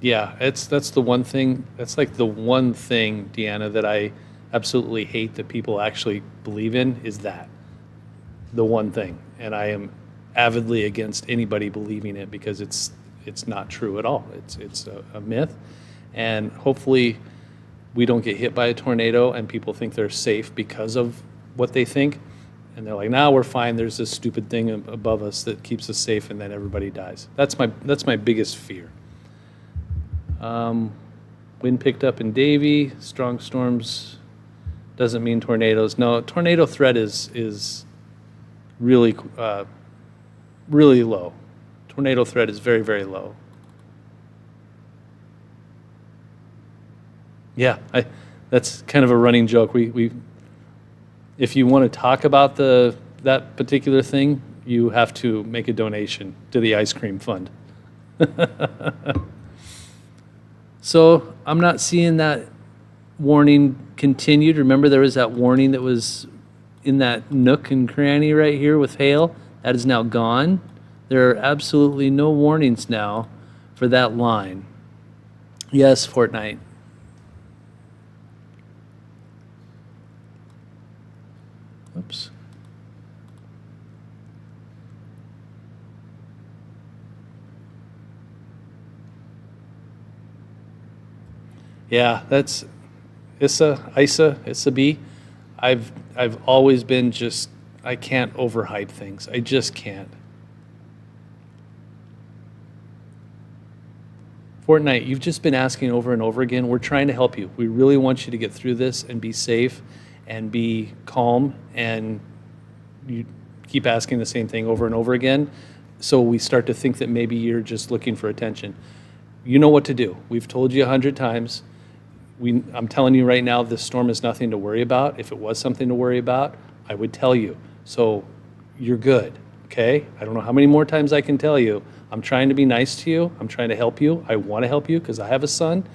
Yeah, that's the one thing. That's like the one thing, Deanna, that I absolutely hate that people actually believe in is that the one thing, and I am avidly against anybody believing it because it's not true at all. It's a myth, and hopefully we don't get hit by a tornado and people think they're safe because of what they think, and they're like, "Now we're fine. There's this stupid thing above us that keeps us safe," and then everybody dies. That's my biggest fear. Wind picked up in Davie. Strong storms doesn't mean tornadoes. No, tornado threat is really really low. Tornado threat is very, very low. Yeah, that's kind of a running joke. We if you want to talk about that particular thing, you have to make a donation to the ice cream fund. So I'm not seeing that warning continued. Remember, there was that warning that was in that nook and cranny right here with hail. That is now gone. There are absolutely no warnings now for that line. Yes, Fortnite. Oops. Yeah, that's Issa B. I've always been just, I can't overhype things. I just can't. Fortnite, you've just been asking over and over again. We're trying to help you. We really want you to get through this and be safe and be calm, and you keep asking the same thing over and over again. So we start to think that maybe you're just looking for attention. You know what to do. We've told you 100 times. I'm telling you right now, this storm is nothing to worry about. If it was something to worry about, I would tell you. So you're good, okay? I don't know how many more times I can tell you. I'm trying to be nice to you. I'm trying to help you. I want to help you because I have a son.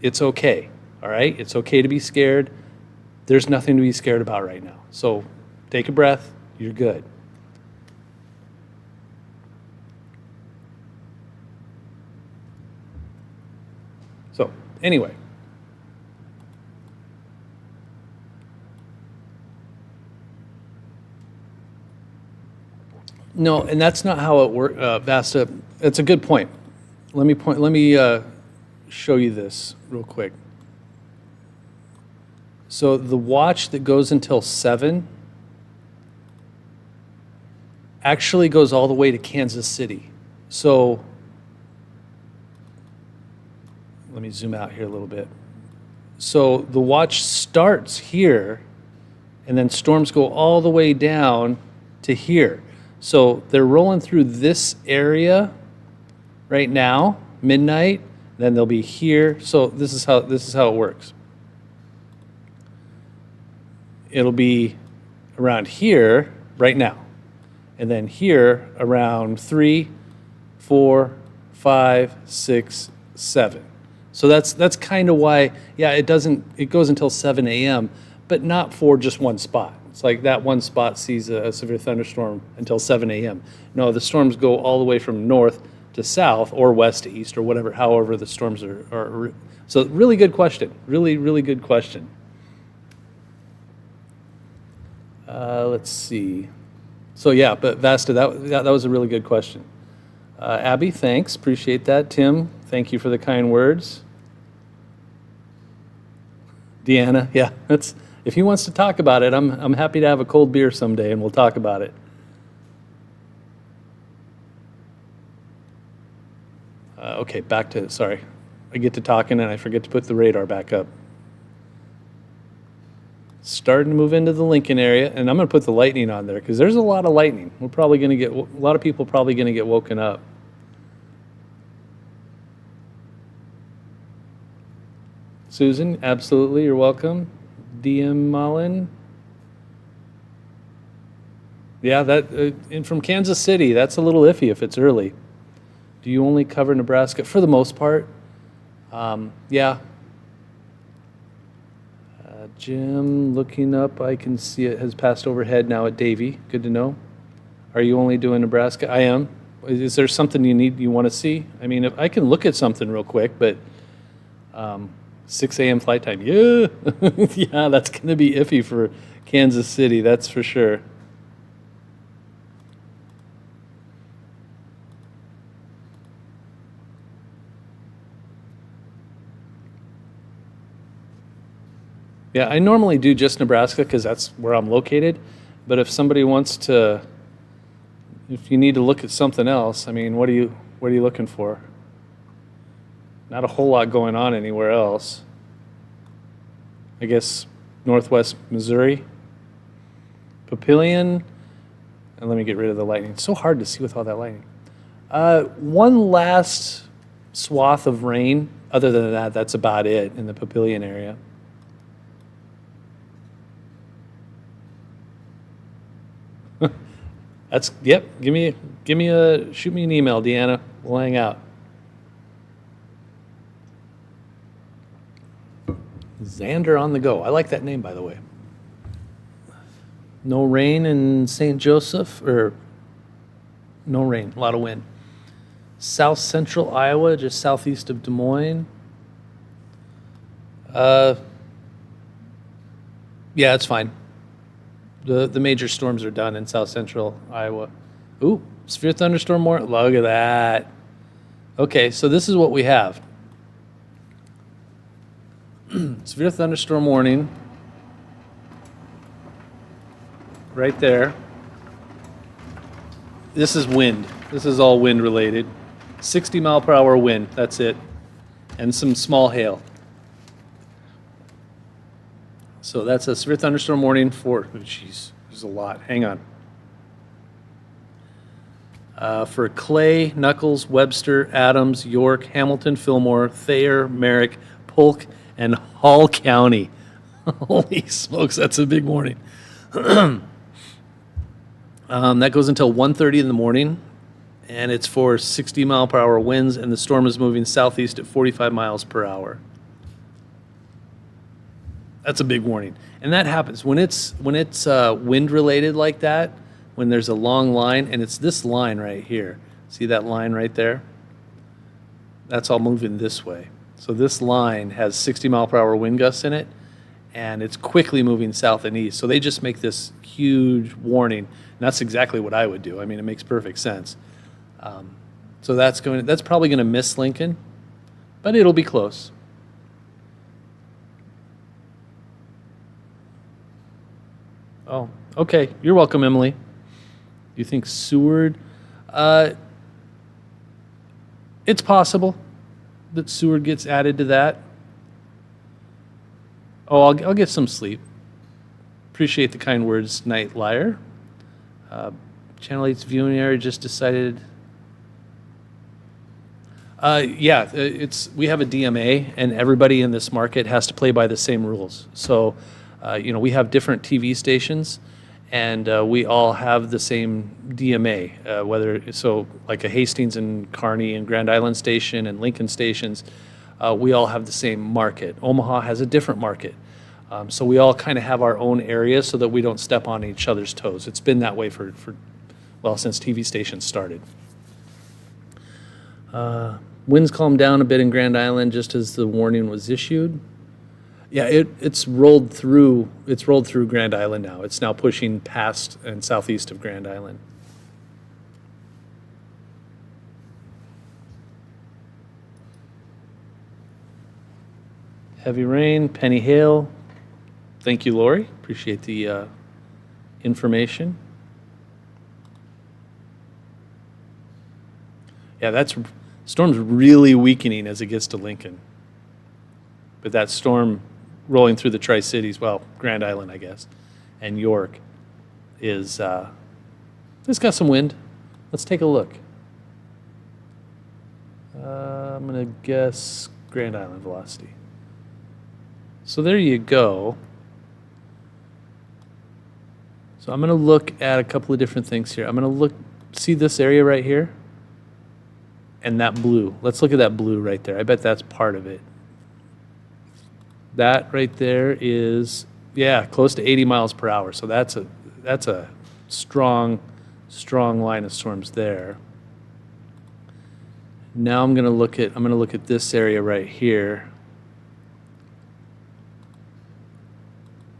It's okay, all right? It's okay to be scared. There's nothing to be scared about right now. So take a breath. You're good. So anyway. No, and that's not how it works, Vasta. It's a good point. Let me show you this real quick. So the watch that goes until 7 actually goes all the way to Kansas City. So let me zoom out here a little bit. So the watch starts here, and then storms go all the way down to here. So they're rolling through this area right now, midnight, then they'll be here. So this is how it works. It'll be around here right now, and then here around 3, 4, 5, 6, 7. So that's kind of why, yeah, it goes until 7 a.m., but not for just one spot. It's like that one spot sees a severe thunderstorm until 7 a.m. No, the storms go all the way from north to south or west to east or whatever, however the storms are. So really good question. Really, really good question. Let's see. So yeah, but Vasta, that was a really good question. Abby, thanks, appreciate that. Tim, thank you for the kind words. Deanna, yeah, that's if he wants to talk about it, I'm happy to have a cold beer someday and we'll talk about it. Okay, back to sorry, I get to talking and I forget to put the radar back up. Starting to move into the Lincoln area, and I'm going to put the lightning on there because there's a lot of lightning. We're probably going to get a lot of people probably going to get woken up. Susan, absolutely, you're welcome. DM Mullen. Yeah, that and from Kansas City, that's a little iffy if it's early. Do you only cover Nebraska? For the most part, yeah. Jim, looking up, I can see it has passed overhead now at Davie. Good to know. Are you only doing Nebraska? I am. Is there something you want to see? I mean, if I can look at something real quick, but 6 a.m. flight time. Yeah, yeah, that's going to be iffy for Kansas City, that's for sure. Yeah, I normally do just Nebraska because that's where I'm located. But if somebody wants to, if you need to look at something else, I mean, what are you looking for? Not a whole lot going on anywhere else. I guess Northwest Missouri, Papillion, and let me get rid of the lightning. It's so hard to see with all that lightning. One last swath of rain. Other than that, that's about it in the Papillion area. That's yep. Shoot me an email, Deanna. We'll hang out. Xander on the go. I like that name, by the way. No rain in St. Joseph, or no rain, a lot of wind. South central Iowa, just southeast of Des Moines. Yeah, it's fine. The major storms are done in south central Iowa. Ooh, severe thunderstorm warning. Look at that. Okay, so this is what we have. Severe thunderstorm warning. Right there. This is wind. This is all wind related. 60 mile per hour wind, that's it. And some small hail. So that's a severe thunderstorm warning for, oh geez, there's a lot. Hang on. For Clay, Knuckles, Webster, Adams, York, Hamilton, Fillmore, Thayer, Merrick, Polk, and Hall County. Holy smokes, that's a big warning. That goes until 1:30 in the morning, and it's for 60 mile per hour winds, and the storm is moving southeast at 45 miles per hour. That's a big warning, and that happens when it's wind related like that. When there's a long line, and it's this line right here. See that line right there? That's all moving this way. So this line has 60 mile per hour wind gusts in it, and it's quickly moving south and east. So they just make this huge warning, and that's exactly what I would do. I mean, it makes perfect sense. So that's probably going to miss Lincoln, but it'll be close. Oh, okay. You're welcome, Emily. You think Seward? It's possible that Seward gets added to that. Oh, I'll get some sleep. Appreciate the kind words, Night Liar. Channel 8's viewing area just decided. Yeah, we have a DMA, and everybody in this market has to play by the same rules. So, we have different TV stations, and we all have the same DMA. Like a Hastings and Kearney and Grand Island station and Lincoln stations, we all have the same market. Omaha has a different market. So we all kind of have our own area so that we don't step on each other's toes. It's been that way since TV stations started. Winds calmed down a bit in Grand Island just as the warning was issued. Yeah, it's rolled through. It's rolled through Grand Island now. It's now pushing past and southeast of Grand Island. Heavy rain, penny hail. Thank you, Lori. Appreciate the information. Yeah, storm's really weakening as it gets to Lincoln. But that storm rolling through the Tri-Cities, well, Grand Island, I guess, and York is, it's got some wind. Let's take a look. I'm going to guess Grand Island velocity. So there you go. So I'm going to look at a couple of different things here. I'm going to see this area right here and that blue. Let's look at that blue right there. I bet that's part of it. That right there is, yeah, close to 80 miles per hour. So that's a strong line of storms there. Now I'm going to look at this area right here.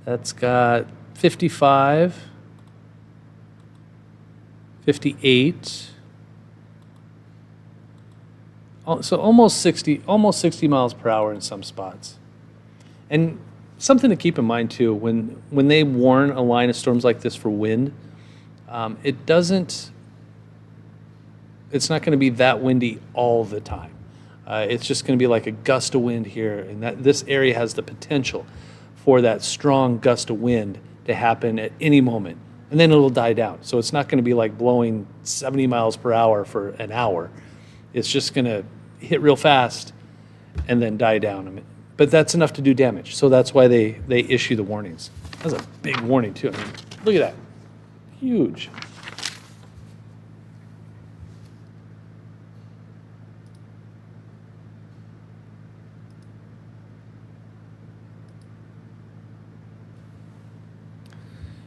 That's got 55, 58. So almost 60 miles per hour in some spots. And something to keep in mind too, when they warn a line of storms like this for wind, it's not going to be that windy all the time. It's just going to be like a gust of wind here, and this area has the potential for that strong gust of wind to happen at any moment, and then it'll die down. So it's not going to be like blowing 70 miles per hour for an hour. It's just going to hit real fast and then die down. But that's enough to do damage. So that's why they issue the warnings. That's a big warning too. I mean, look at that. Huge.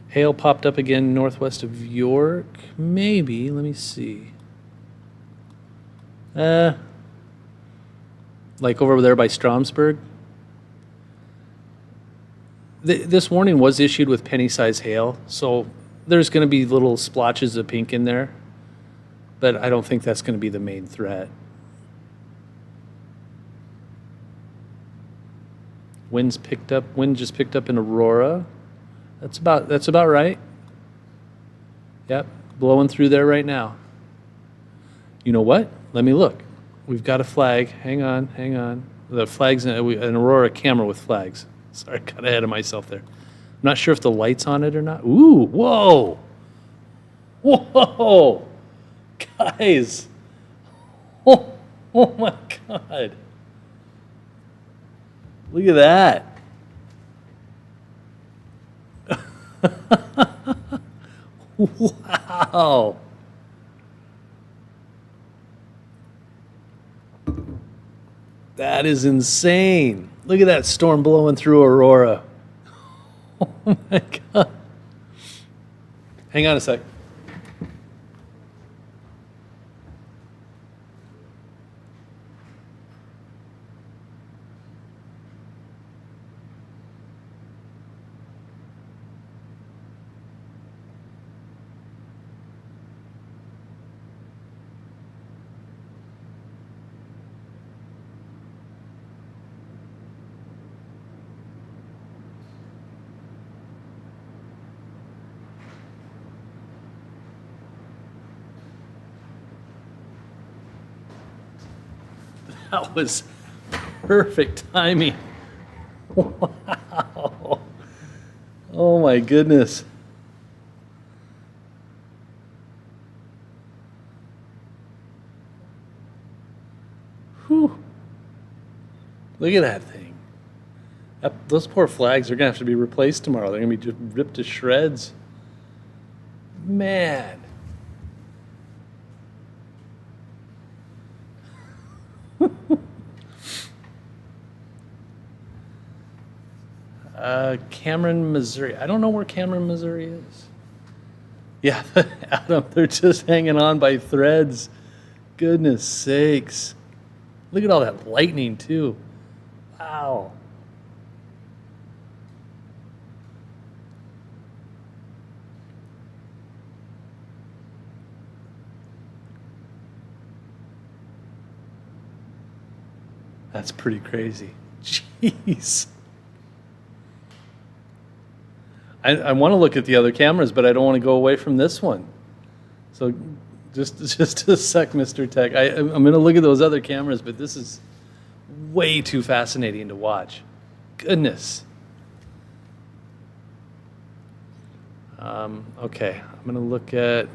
Hail popped up again northwest of York. Maybe. Let me see. Like over there by Stromsburg. This warning was issued with penny-sized hail, so there's going to be little splotches of pink in there, but I don't think that's going to be the main threat. Wind just picked up in Aurora. That's about right. Yep, blowing through there right now. You know what? Let me look. We've got a flag. Hang on. The flag's an Aurora camera with flags. Sorry, got ahead of myself there. I'm not sure if the light's on it or not. Ooh, whoa. Whoa. Guys. Oh my God. Look at that. Wow. That is insane. Look at that storm blowing through Aurora. Oh my God. Hang on a sec. That was perfect timing. Wow. Oh my goodness. Whew. Look at that thing. Those poor flags are going to have to be replaced tomorrow. They're going to be just ripped to shreds. Man. Cameron, Missouri. I don't know where Cameron, Missouri is. Yeah, Adam, they're just hanging on by threads. Goodness sakes. Look at all that lightning, too. Wow. That's pretty crazy. Jeez. I want to look at the other cameras, but I don't want to go away from this one. So just a sec, Mr. Tech. I'm going to look at those other cameras, but this is way too fascinating to watch. Goodness. Okay, I'm going to look at...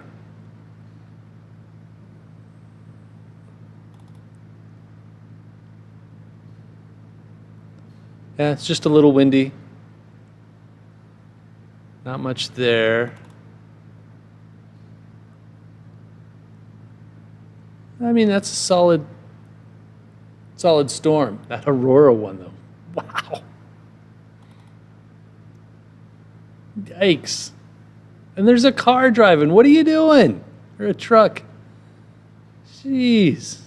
Yeah, it's just a little windy. Not much there. I mean, that's a solid storm. That Aurora one, though. Wow. Yikes. And there's a car driving. What are you doing? Or a truck. Jeez.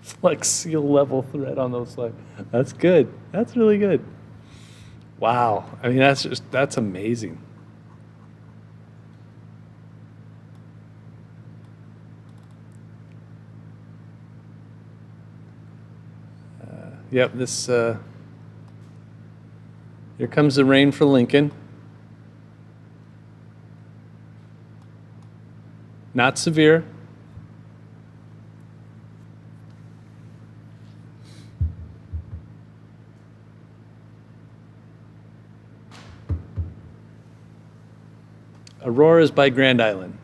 Flex seal level thread on those slides. That's good. That's really good. Wow. I mean, that's amazing. Yep, this, here comes the rain for Lincoln. Not severe. Aurora's by Grand Island.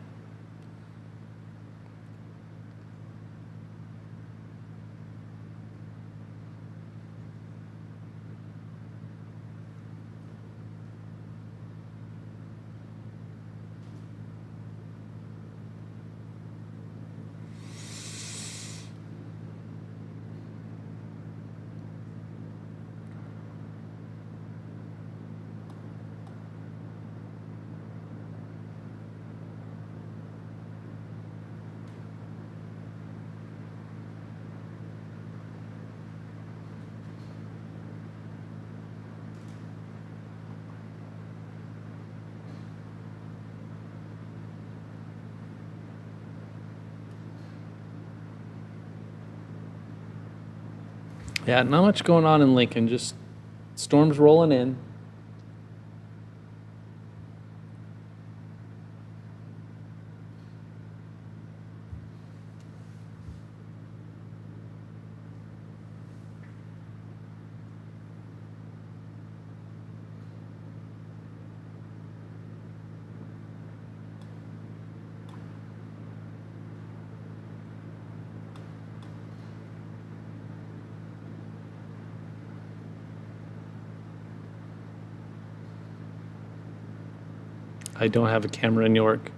Yeah, not much going on in Lincoln, just storms rolling in. I don't have a camera in York.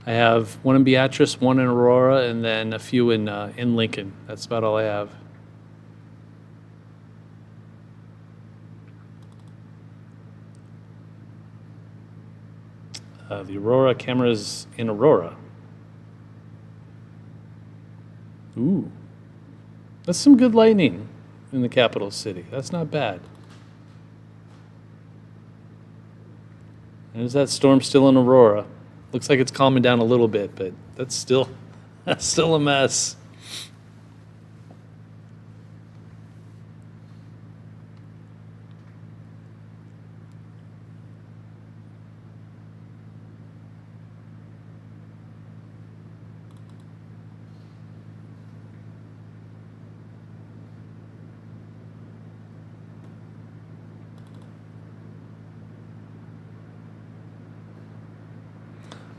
I have one in Beatrice, one in Aurora, and then a few in Lincoln. That's about all I have. The Aurora camera's in Aurora. Ooh. That's some good lightning in the capital city. That's not bad. And is that storm still in Aurora? Looks like it's calming down a little bit, but that's still a mess.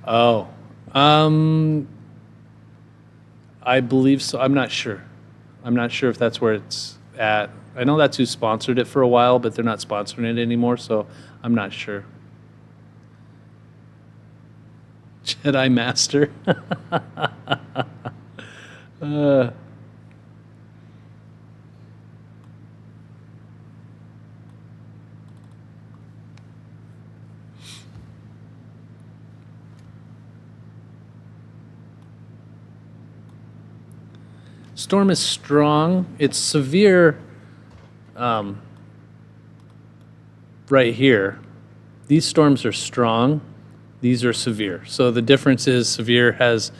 Oh, I believe so. I'm not sure. I'm not sure if that's where it's at. I know that's who sponsored it for a while, but they're not sponsoring it anymore, so I'm not sure. Jedi Master. Storm is strong. It's severe right here. These storms are strong, These are severe. So the difference is severe has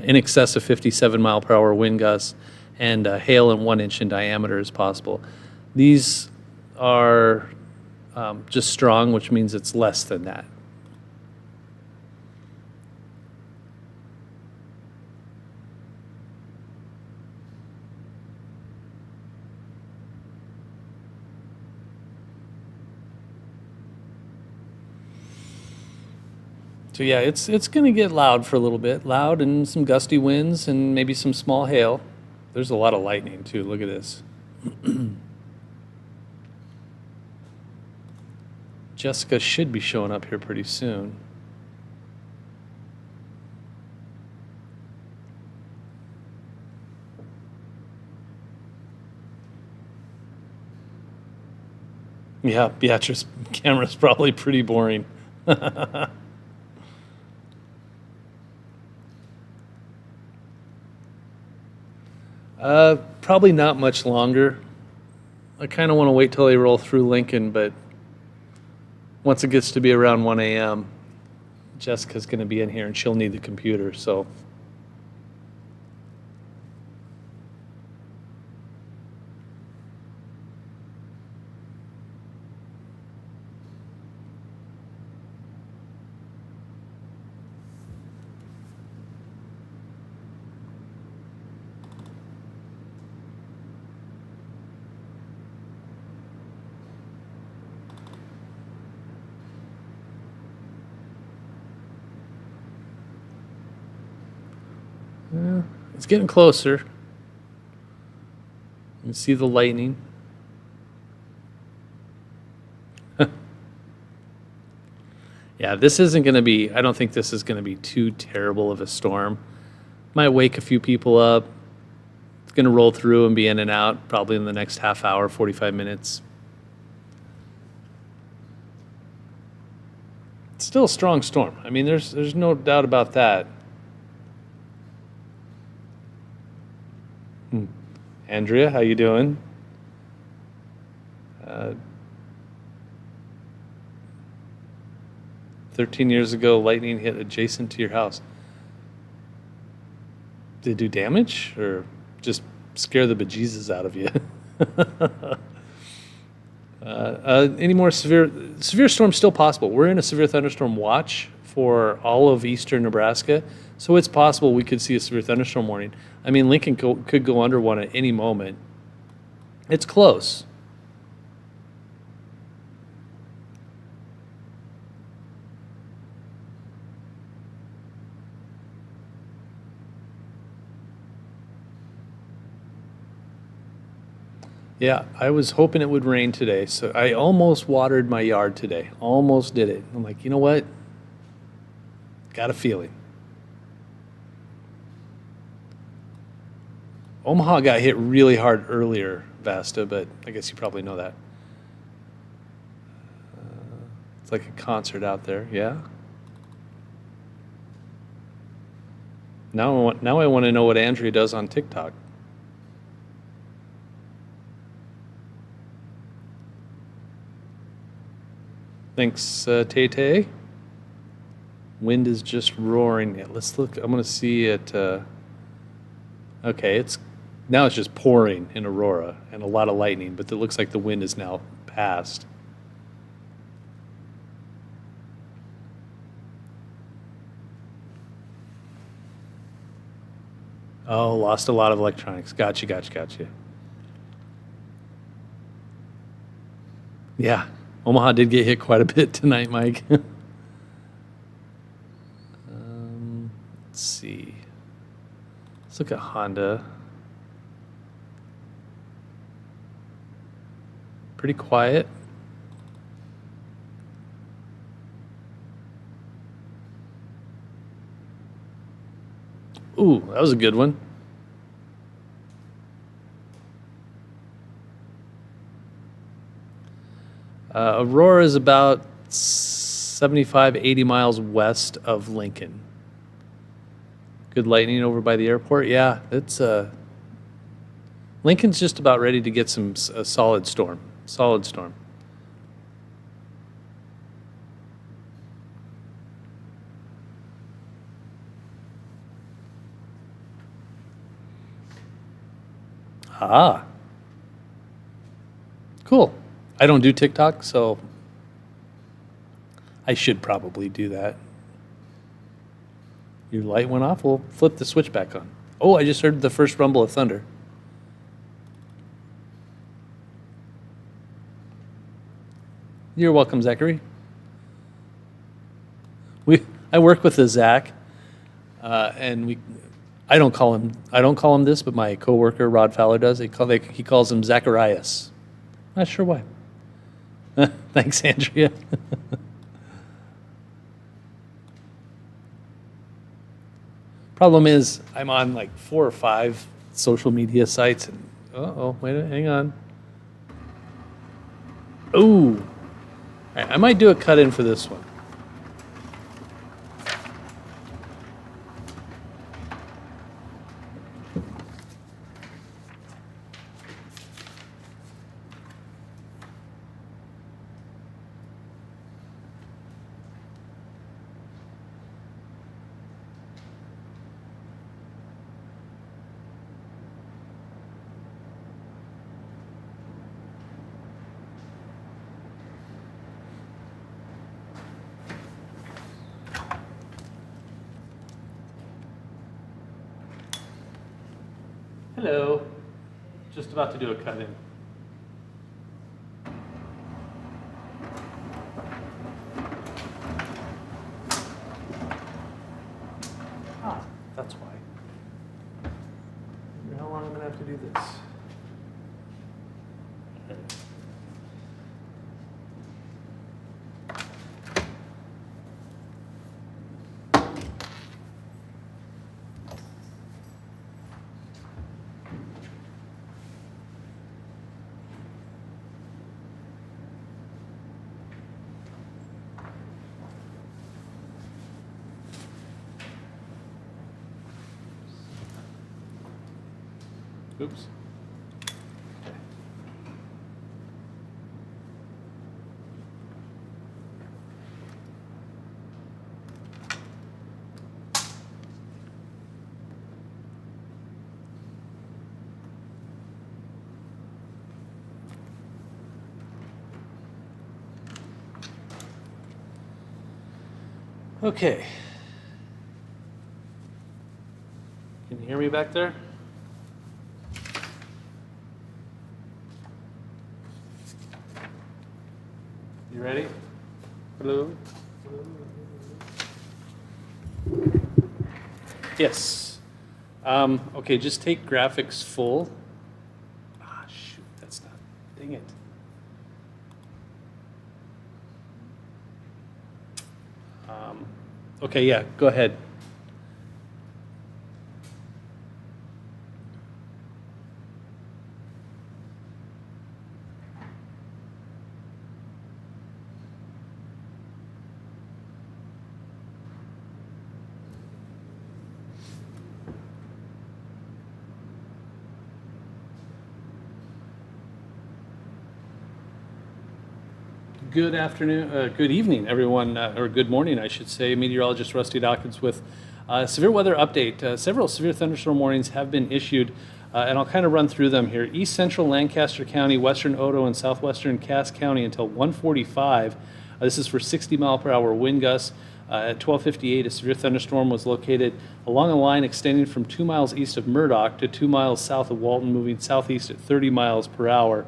in excess of 57 mile per hour wind gusts and hail in 1 inch in diameter is possible. These are just strong, which means it's less than that. So yeah, it's going to get loud for a little bit. Loud and some gusty winds and maybe some small hail. There's a lot of lightning too. Look at this. Jessica should be showing up here pretty soon. Yeah, Beatrice's camera's probably pretty boring. Probably not much longer. I kind of want to wait till they roll through Lincoln, but once it gets to be around 1 a.m., Jessica's going to be in here and she'll need the computer, so. It's getting closer. You can see the lightning. Yeah, this isn't going to be, I don't think this is going to be too terrible of a storm. Might wake a few people up. It's going to roll through and be in and out probably in the next half hour, 45 minutes. It's still a strong storm. I mean, there's no doubt about that. Andrea, how you doing? 13 years ago, lightning hit adjacent to your house. Did it do damage or just scare the bejesus out of you? Any more severe storms still possible? We're in a severe thunderstorm watch for all of eastern Nebraska, so it's possible we could see a severe thunderstorm warning. I mean, Lincoln could go under one at any moment. It's close. Yeah, I was hoping it would rain today, so I almost watered my yard today. Almost did it. I'm like, you know what? Got a feeling. Omaha got hit really hard earlier, Vasta, but I guess you probably know that. It's like a concert out there, yeah? Now I want to know what Andrea does on TikTok. Thanks, Tay-Tay. Wind is just roaring. Yeah, let's look. I'm going to see it. Okay, now it's just pouring in Aurora and a lot of lightning, but it looks like the wind is now past. Oh, lost a lot of electronics. Gotcha. Yeah, Omaha did get hit quite a bit tonight, Mike. Let's see. Let's look at Honda. Pretty quiet. Ooh, that was a good one. Aurora is about 75, 80 miles west of Lincoln. Good lightning over by the airport. Yeah, it's Lincoln's just about ready to get a solid storm. Solid storm. Ah, cool. I don't do TikTok, so I should probably do that. Your light went off. We'll flip the switch back on. Oh, I just heard the first rumble of thunder. You're welcome, Zachary. I work with a Zach, and I don't call him this, but my coworker Rod Fowler does. He calls him Zacharias. Not sure why. Thanks, Andrea. Problem is, I'm on like 4 or 5 social media sites, and wait a minute, hang on. Ooh, I might do a cut in for this one. Hello. Just about to do a cut in. Ah, that's why. I wonder how long I'm gonna have to do this. Oops. Okay. Can you hear me back there? You ready? Hello? Yes. Okay, just take graphics full. Ah, shoot, that's not. Dang it. Okay, yeah, go ahead. Good afternoon, good evening, everyone, or good morning, I should say. Meteorologist Rusty Dawkins with severe weather update. Several severe thunderstorm warnings have been issued, and I'll kind of run through them here. East Central Lancaster County, Western Otoe, and Southwestern Cass County until 1:45. This is for 60-mile-per-hour wind gusts. At 12:58, a severe thunderstorm was located along a line extending from 2 miles east of Murdoch to 2 miles south of Walton, moving southeast at 30 miles per hour.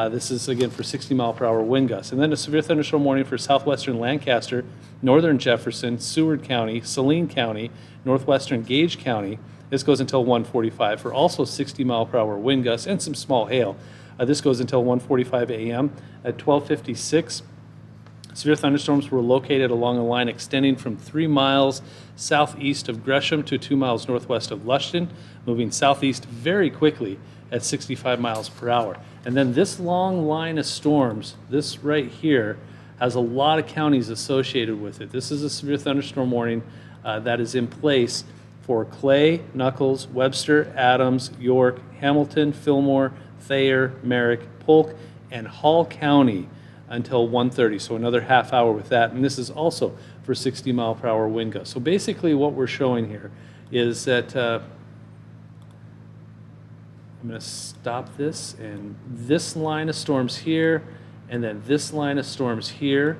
This is, again, for 60-mile-per-hour wind gusts. And then a severe thunderstorm warning for southwestern Lancaster, northern Jefferson, Seward County, Saline County, northwestern Gage County. This goes until 1:45 for also 60-mile-per-hour wind gusts and some small hail. This goes until 1:45 a.m. At 12:56, severe thunderstorms were located along a line extending from 3 miles southeast of Gresham to 2 miles northwest of Lushton, moving southeast very quickly at 65 miles per hour. And then this long line of storms, this right here, has a lot of counties associated with it. This is a severe thunderstorm warning that is in place for Clay, Nuckolls, Webster, Adams, York, Hamilton, Fillmore, Thayer, Merrick, Polk, and Hall County until 1:30. So another half hour with that. And this is also for 60-mile-per-hour wind gusts. So basically what we're showing here is that I'm going to stop this, and this line of storms here, and then this line of storms here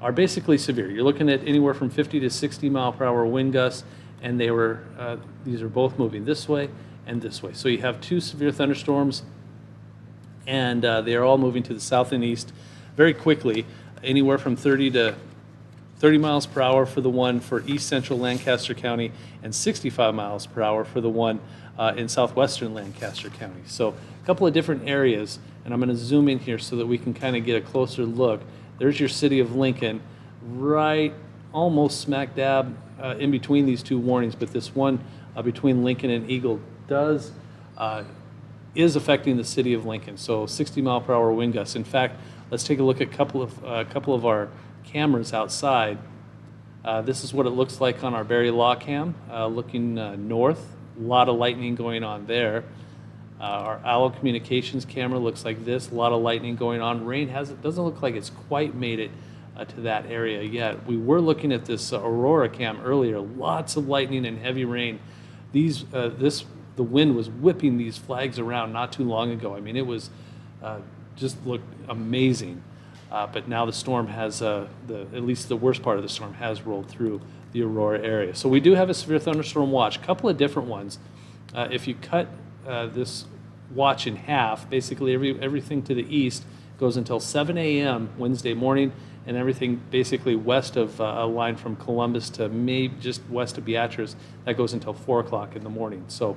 are basically severe. You're looking at anywhere from 50 to 60 mile per hour wind gusts, and these are both moving this way and this way. So you have two severe thunderstorms, and they are all moving to the south and east very quickly, anywhere from 30 miles per hour for the one for east central Lancaster County, and 65 miles per hour for the one in southwestern Lancaster County. So a couple of different areas, and I'm going to zoom in here so that we can kind of get a closer look. There's your city of Lincoln, right almost smack dab in between these two warnings, but this one between Lincoln and Eagle is affecting the city of Lincoln. So 60 mile per hour wind gusts. In fact, let's take a look at a couple of our cameras outside. This is what it looks like on our Barry Law Cam, looking north. A lot of lightning going on there. Our Owl Communications camera looks like this. A lot of lightning going on. Rain doesn't look like it's quite made it to that area yet. We were looking at this Aurora Cam earlier. Lots of lightning and heavy rain. The wind was whipping these flags around not too long ago. I mean, it was just looked amazing. But now the storm has, at least the worst part of the storm has rolled through the Aurora area. So we do have a severe thunderstorm watch, a couple of different ones. If you cut this watch in half, basically everything to the east goes until 7 a.m. Wednesday morning, and everything basically west of a line from Columbus to maybe just west of Beatrice, that goes until 4 o'clock in the morning. So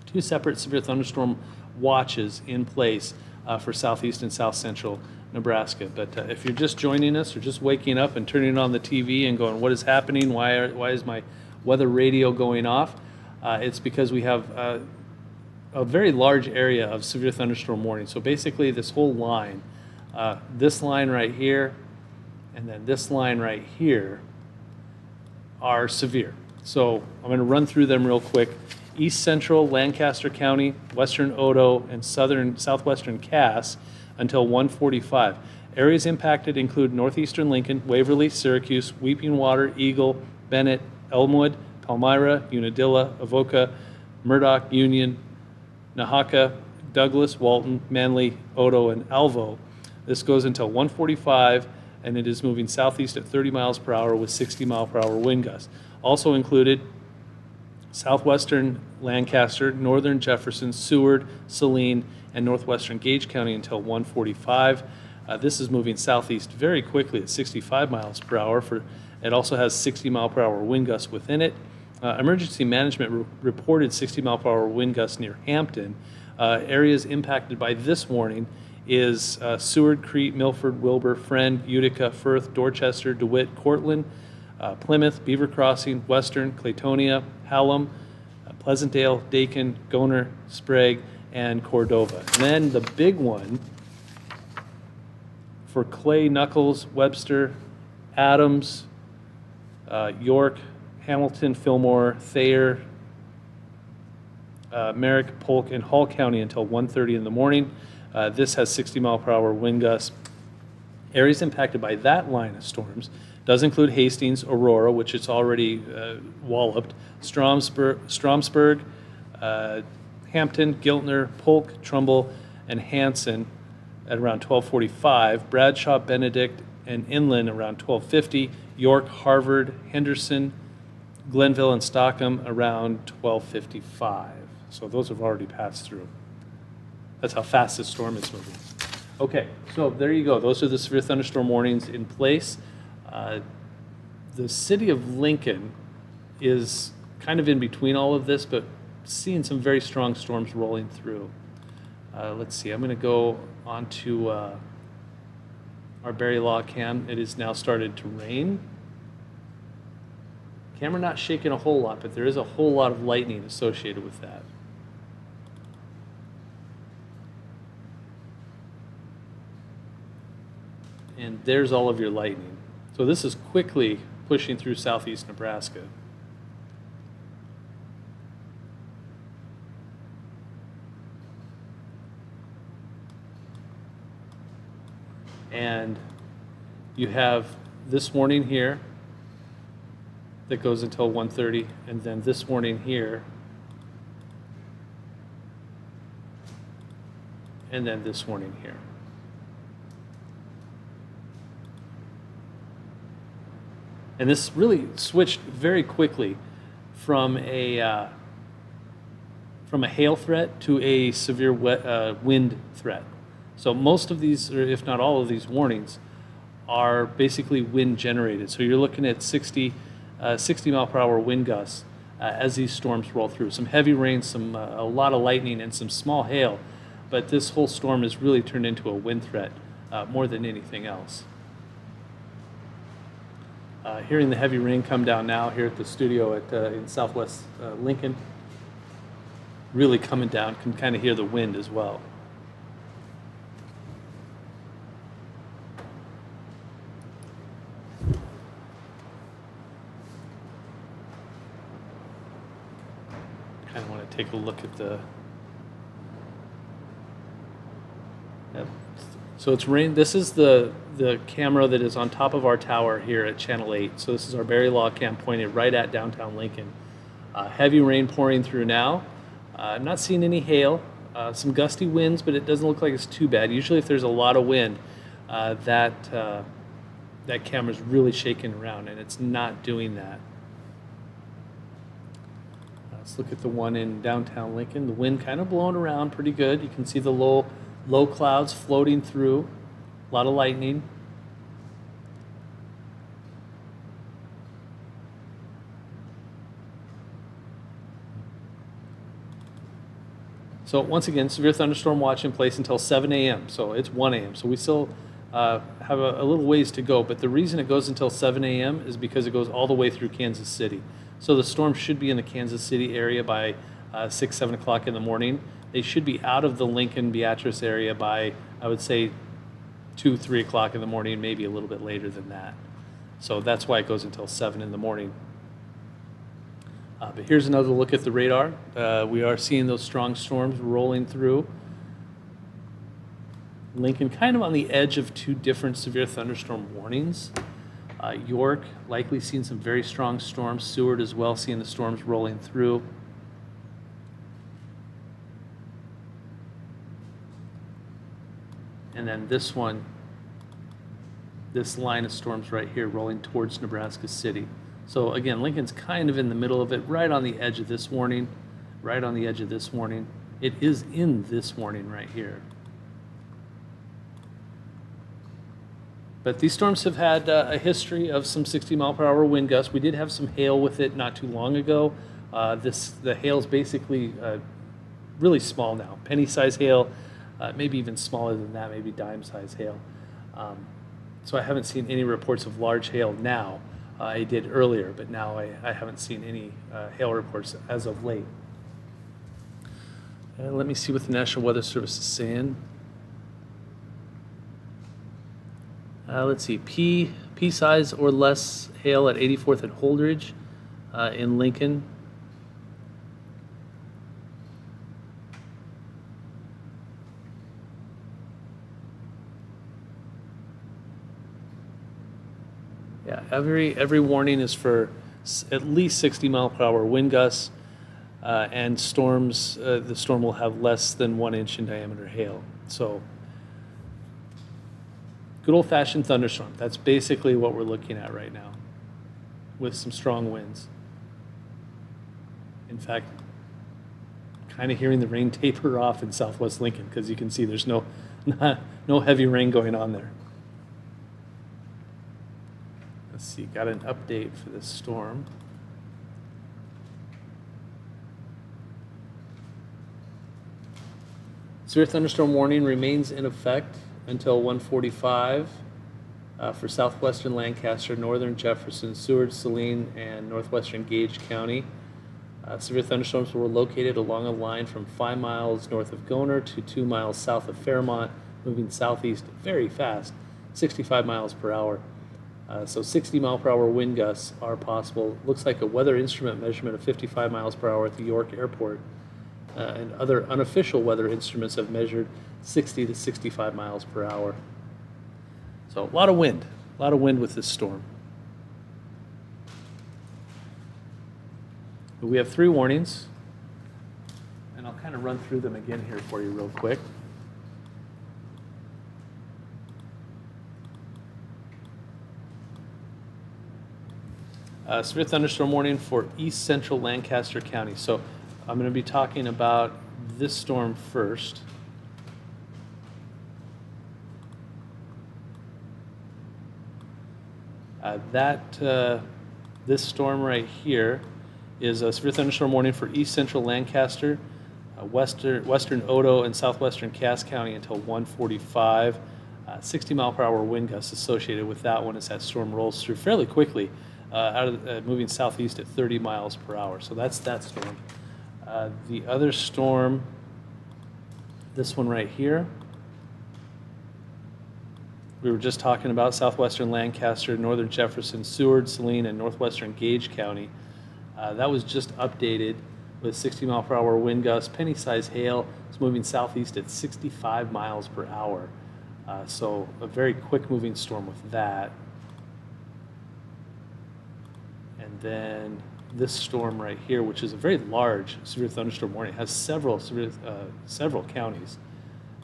two separate severe thunderstorm watches in place for southeast and south central Nebraska. But if you're just joining us or just waking up and turning on the TV and going, what is happening? Why is my weather radio going off? It's because we have a very large area of severe thunderstorm warning. So basically this whole line, this line right here, and then this line right here are severe. So I'm going to run through them real quick. East central Lancaster County, western Odo, and southwestern Cass until 1:45. Areas impacted include northeastern Lincoln, Waverly, Syracuse, Weeping Water, Eagle, Bennett, Elmwood, Palmyra, Unadilla, Avoca, Murdoch, Union, Nahaka, Douglas, Walton, Manly, Odo, and Alvo. This goes until 1:45, and it is moving southeast at 30 miles per hour with 60 mile per hour wind gusts. Also included southwestern Lancaster, northern Jefferson, Seward, Saline, and northwestern Gage County until 1:45. This is moving southeast very quickly at 65 miles per hour. It also has 60 mile per hour wind gusts within it. Emergency management reported 60 mile per hour wind gusts near Hampton. Areas impacted by this warning is Seward, Crete, Milford, Wilbur, Friend, Utica, Firth, Dorchester, DeWitt, Cortland, Plymouth, Beaver Crossing, Western, Claytonia, Hallam, Pleasantdale, Dakin, Goner, Sprague, and Cordova. And then the big one for Clay, Knuckles, Webster, Adams, York, Hamilton, Fillmore, Thayer, Merrick, Polk, and Hall County until 1:30 in the morning. This has 60 mile per hour wind gusts. Areas impacted by that line of storms does include Hastings, Aurora, which it's already walloped, Stromsburg, Hampton, Giltner, Polk, Trumbull, and Hanson at around 12:45, Bradshaw, Benedict, and Inland around 12:50, York, Harvard, Henderson, Glenville, and Stockham around 12:55. So those have already passed through. That's how fast this storm is moving. Okay, so there you go. Those are the severe thunderstorm warnings in place. The city of Lincoln is kind of in between all of this, but seeing some very strong storms rolling through. Let's see, I'm going to go on to our Barry Law Cam. It has now started to rain. Camera not shaking a whole lot, but there is a whole lot of lightning associated with that. And there's all of your lightning. So this is quickly pushing through southeast Nebraska. And you have this warning here that goes until 1:30, and then this warning here and then this warning here. And this really switched very quickly from a hail threat to a severe wind threat. So most of these, or if not all of these warnings, are basically wind generated. So you're looking at 60 mile per hour wind gusts as these storms roll through. Some heavy rain, a lot of lightning, and some small hail. But this whole storm has really turned into a wind threat more than anything else. Hearing the heavy rain come down now here at the studio in Southwest Lincoln. Really coming down, can kind of hear the wind as well. Kind of want to take a look at the. Yep. So it's rain. This is the camera that is on top of our tower here at Channel 8. So this is our Barry Law cam pointed right at downtown Lincoln. Heavy rain pouring through now. I'm not seeing any hail. Some gusty winds, but it doesn't look like it's too bad. Usually if there's a lot of wind, that camera's really shaking around, and it's not doing that. Let's look at the one in downtown Lincoln. The wind kind of blowing around pretty good. You can see the low clouds floating through. A lot of lightning. So once again, severe thunderstorm watch in place until 7 a.m. So it's 1 a.m. So we still have a little ways to go. But the reason it goes until 7 a.m. is because it goes all the way through Kansas City. So the storm should be in the Kansas City area by 6, 7 o'clock in the morning. They should be out of the Lincoln, Beatrice area by, I would say, 2, 3 o'clock in the morning, maybe a little bit later than that. So that's why it goes until 7 in the morning. But here's another look at the radar. We are seeing those strong storms rolling through. Lincoln kind of on the edge of two different severe thunderstorm warnings. York likely seeing some very strong storms. Seward as well, seeing the storms rolling through. And then this one, this line of storms right here rolling towards Nebraska City. So again, Lincoln's kind of in the middle of it, right on the edge of this warning, right on the edge of this warning. It is in this warning right here. But these storms have had a history of some 60 mile per hour wind gusts. We did have some hail with it not too long ago. The hail's basically really small now, penny-size hail, maybe even smaller than that, maybe dime-size hail. So I haven't seen any reports of large hail now. I did earlier, but now I haven't seen any hail reports as of late. And let me see what the National Weather Service is saying. Let's see, P size or less hail at 84th and Holdridge in Lincoln. Yeah, every warning is for at least 60 mile per hour wind gusts, and storms. The storm will have less than 1 inch in diameter hail. So, good old-fashioned thunderstorm. That's basically what we're looking at right now, with some strong winds. In fact, kind of hearing the rain taper off in Southwest Lincoln because you can see there's no heavy rain going on there. Let's see, got an update for this storm. Severe thunderstorm warning remains in effect until 1:45 for southwestern Lancaster, northern Jefferson, Seward, Saline, and northwestern Gage County. Severe thunderstorms were located along a line from 5 miles north of Goner to 2 miles south of Fairmont, moving southeast very fast, 65 miles per hour. So 60 mile per hour wind gusts are possible. Looks like a weather instrument measurement of 55 miles per hour at the York Airport. And other unofficial weather instruments have measured 60 to 65 miles per hour. So a lot of wind with this storm. But we have 3 warnings, and I'll kind of run through them again here for you real quick. Severe thunderstorm warning for east central Lancaster County. So I'm going to be talking about this storm first. This storm right here is a severe thunderstorm warning for east central Lancaster, western Odo, and southwestern Cass County until 1:45. 60-mile-per-hour wind gusts associated with that one as that storm rolls through fairly quickly, moving southeast at 30 miles per hour. So that's that storm. The other storm, this one right here, we were just talking about southwestern Lancaster, northern Jefferson, Seward, Saline, and northwestern Gage County. That was just updated with 60-mile-per-hour wind gusts, penny-sized hail. It's moving southeast at 65 miles per hour. So a very quick-moving storm with that. And then this storm right here, which is a very large severe thunderstorm warning, has several counties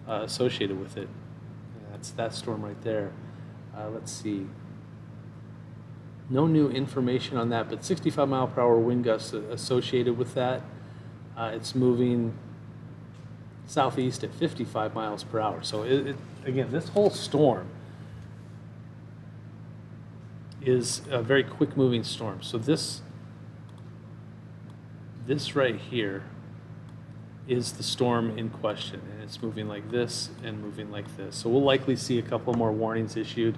associated with it. That's that storm right there. Let's see. No new information on that, but 65-mile-per-hour wind gusts associated with that. It's moving southeast at 55 miles per hour. So again, this whole storm is a very quick-moving storm. So this right here is the storm in question, and it's moving like this and moving like this. So we'll likely see a couple more warnings issued,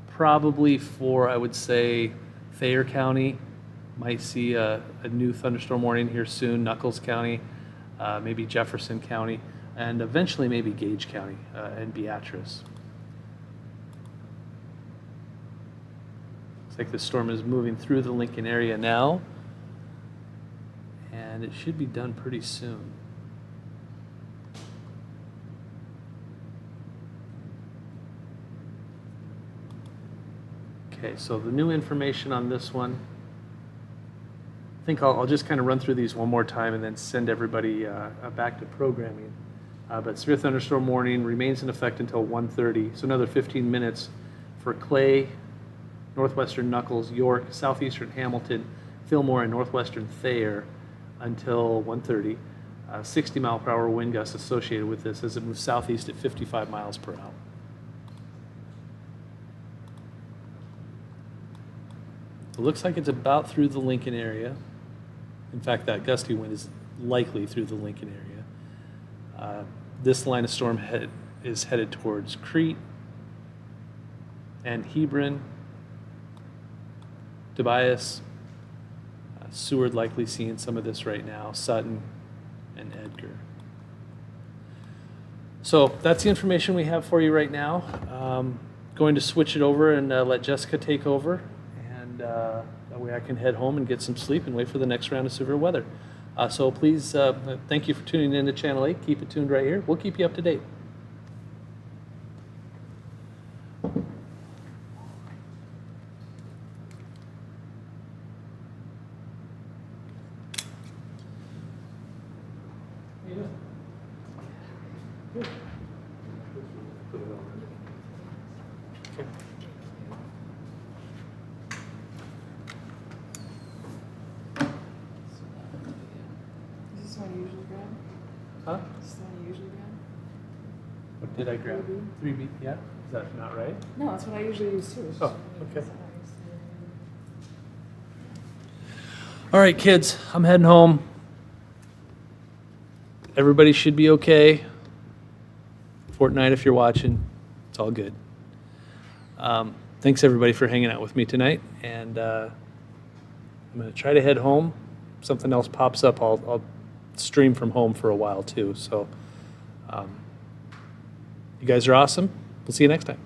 probably for, I would say, Thayer County. Might see a new thunderstorm warning here soon, Nuckolls County, maybe Jefferson County, and eventually maybe Gage County and Beatrice. Looks like this storm is moving through the Lincoln area now, and it should be done pretty soon. Okay, so the new information on this one, I think I'll just kind of run through these one more time and then send everybody back to programming. But severe thunderstorm warning remains in effect until 1:30, so another 15 minutes for Clay, northwestern Nuckolls, York, southeastern Hamilton, Fillmore, and northwestern Thayer until 1:30. 60-mile-per-hour wind gusts associated with this as it moves southeast at 55 miles per hour. It looks like it's about through the Lincoln area. In fact, that gusty wind is likely through the Lincoln area. This line of storm is headed towards Crete and Hebron, Tobias, Seward likely seeing some of this right now, Sutton, and Edgar. So that's the information we have for you right now. Going to switch it over and let Jessica take over. That way I can head home and get some sleep and wait for the next round of severe weather. So please, thank you for tuning in to Channel 8. Keep it tuned right here. We'll keep you up to date. Is this one you usually grab? Huh? Is this the one you usually grab? What did I grab? 3B? 3B, yeah? Is that not right? No, that's what I usually use too. Oh, okay. All right, kids, I'm heading home. Everybody should be okay. Fortnite, if you're watching, it's all good. Thanks, everybody, for hanging out with me tonight. And I'm going to try to head home. If something else pops up, I'll stream from home for a while, too. So you guys are awesome. We'll see you next time.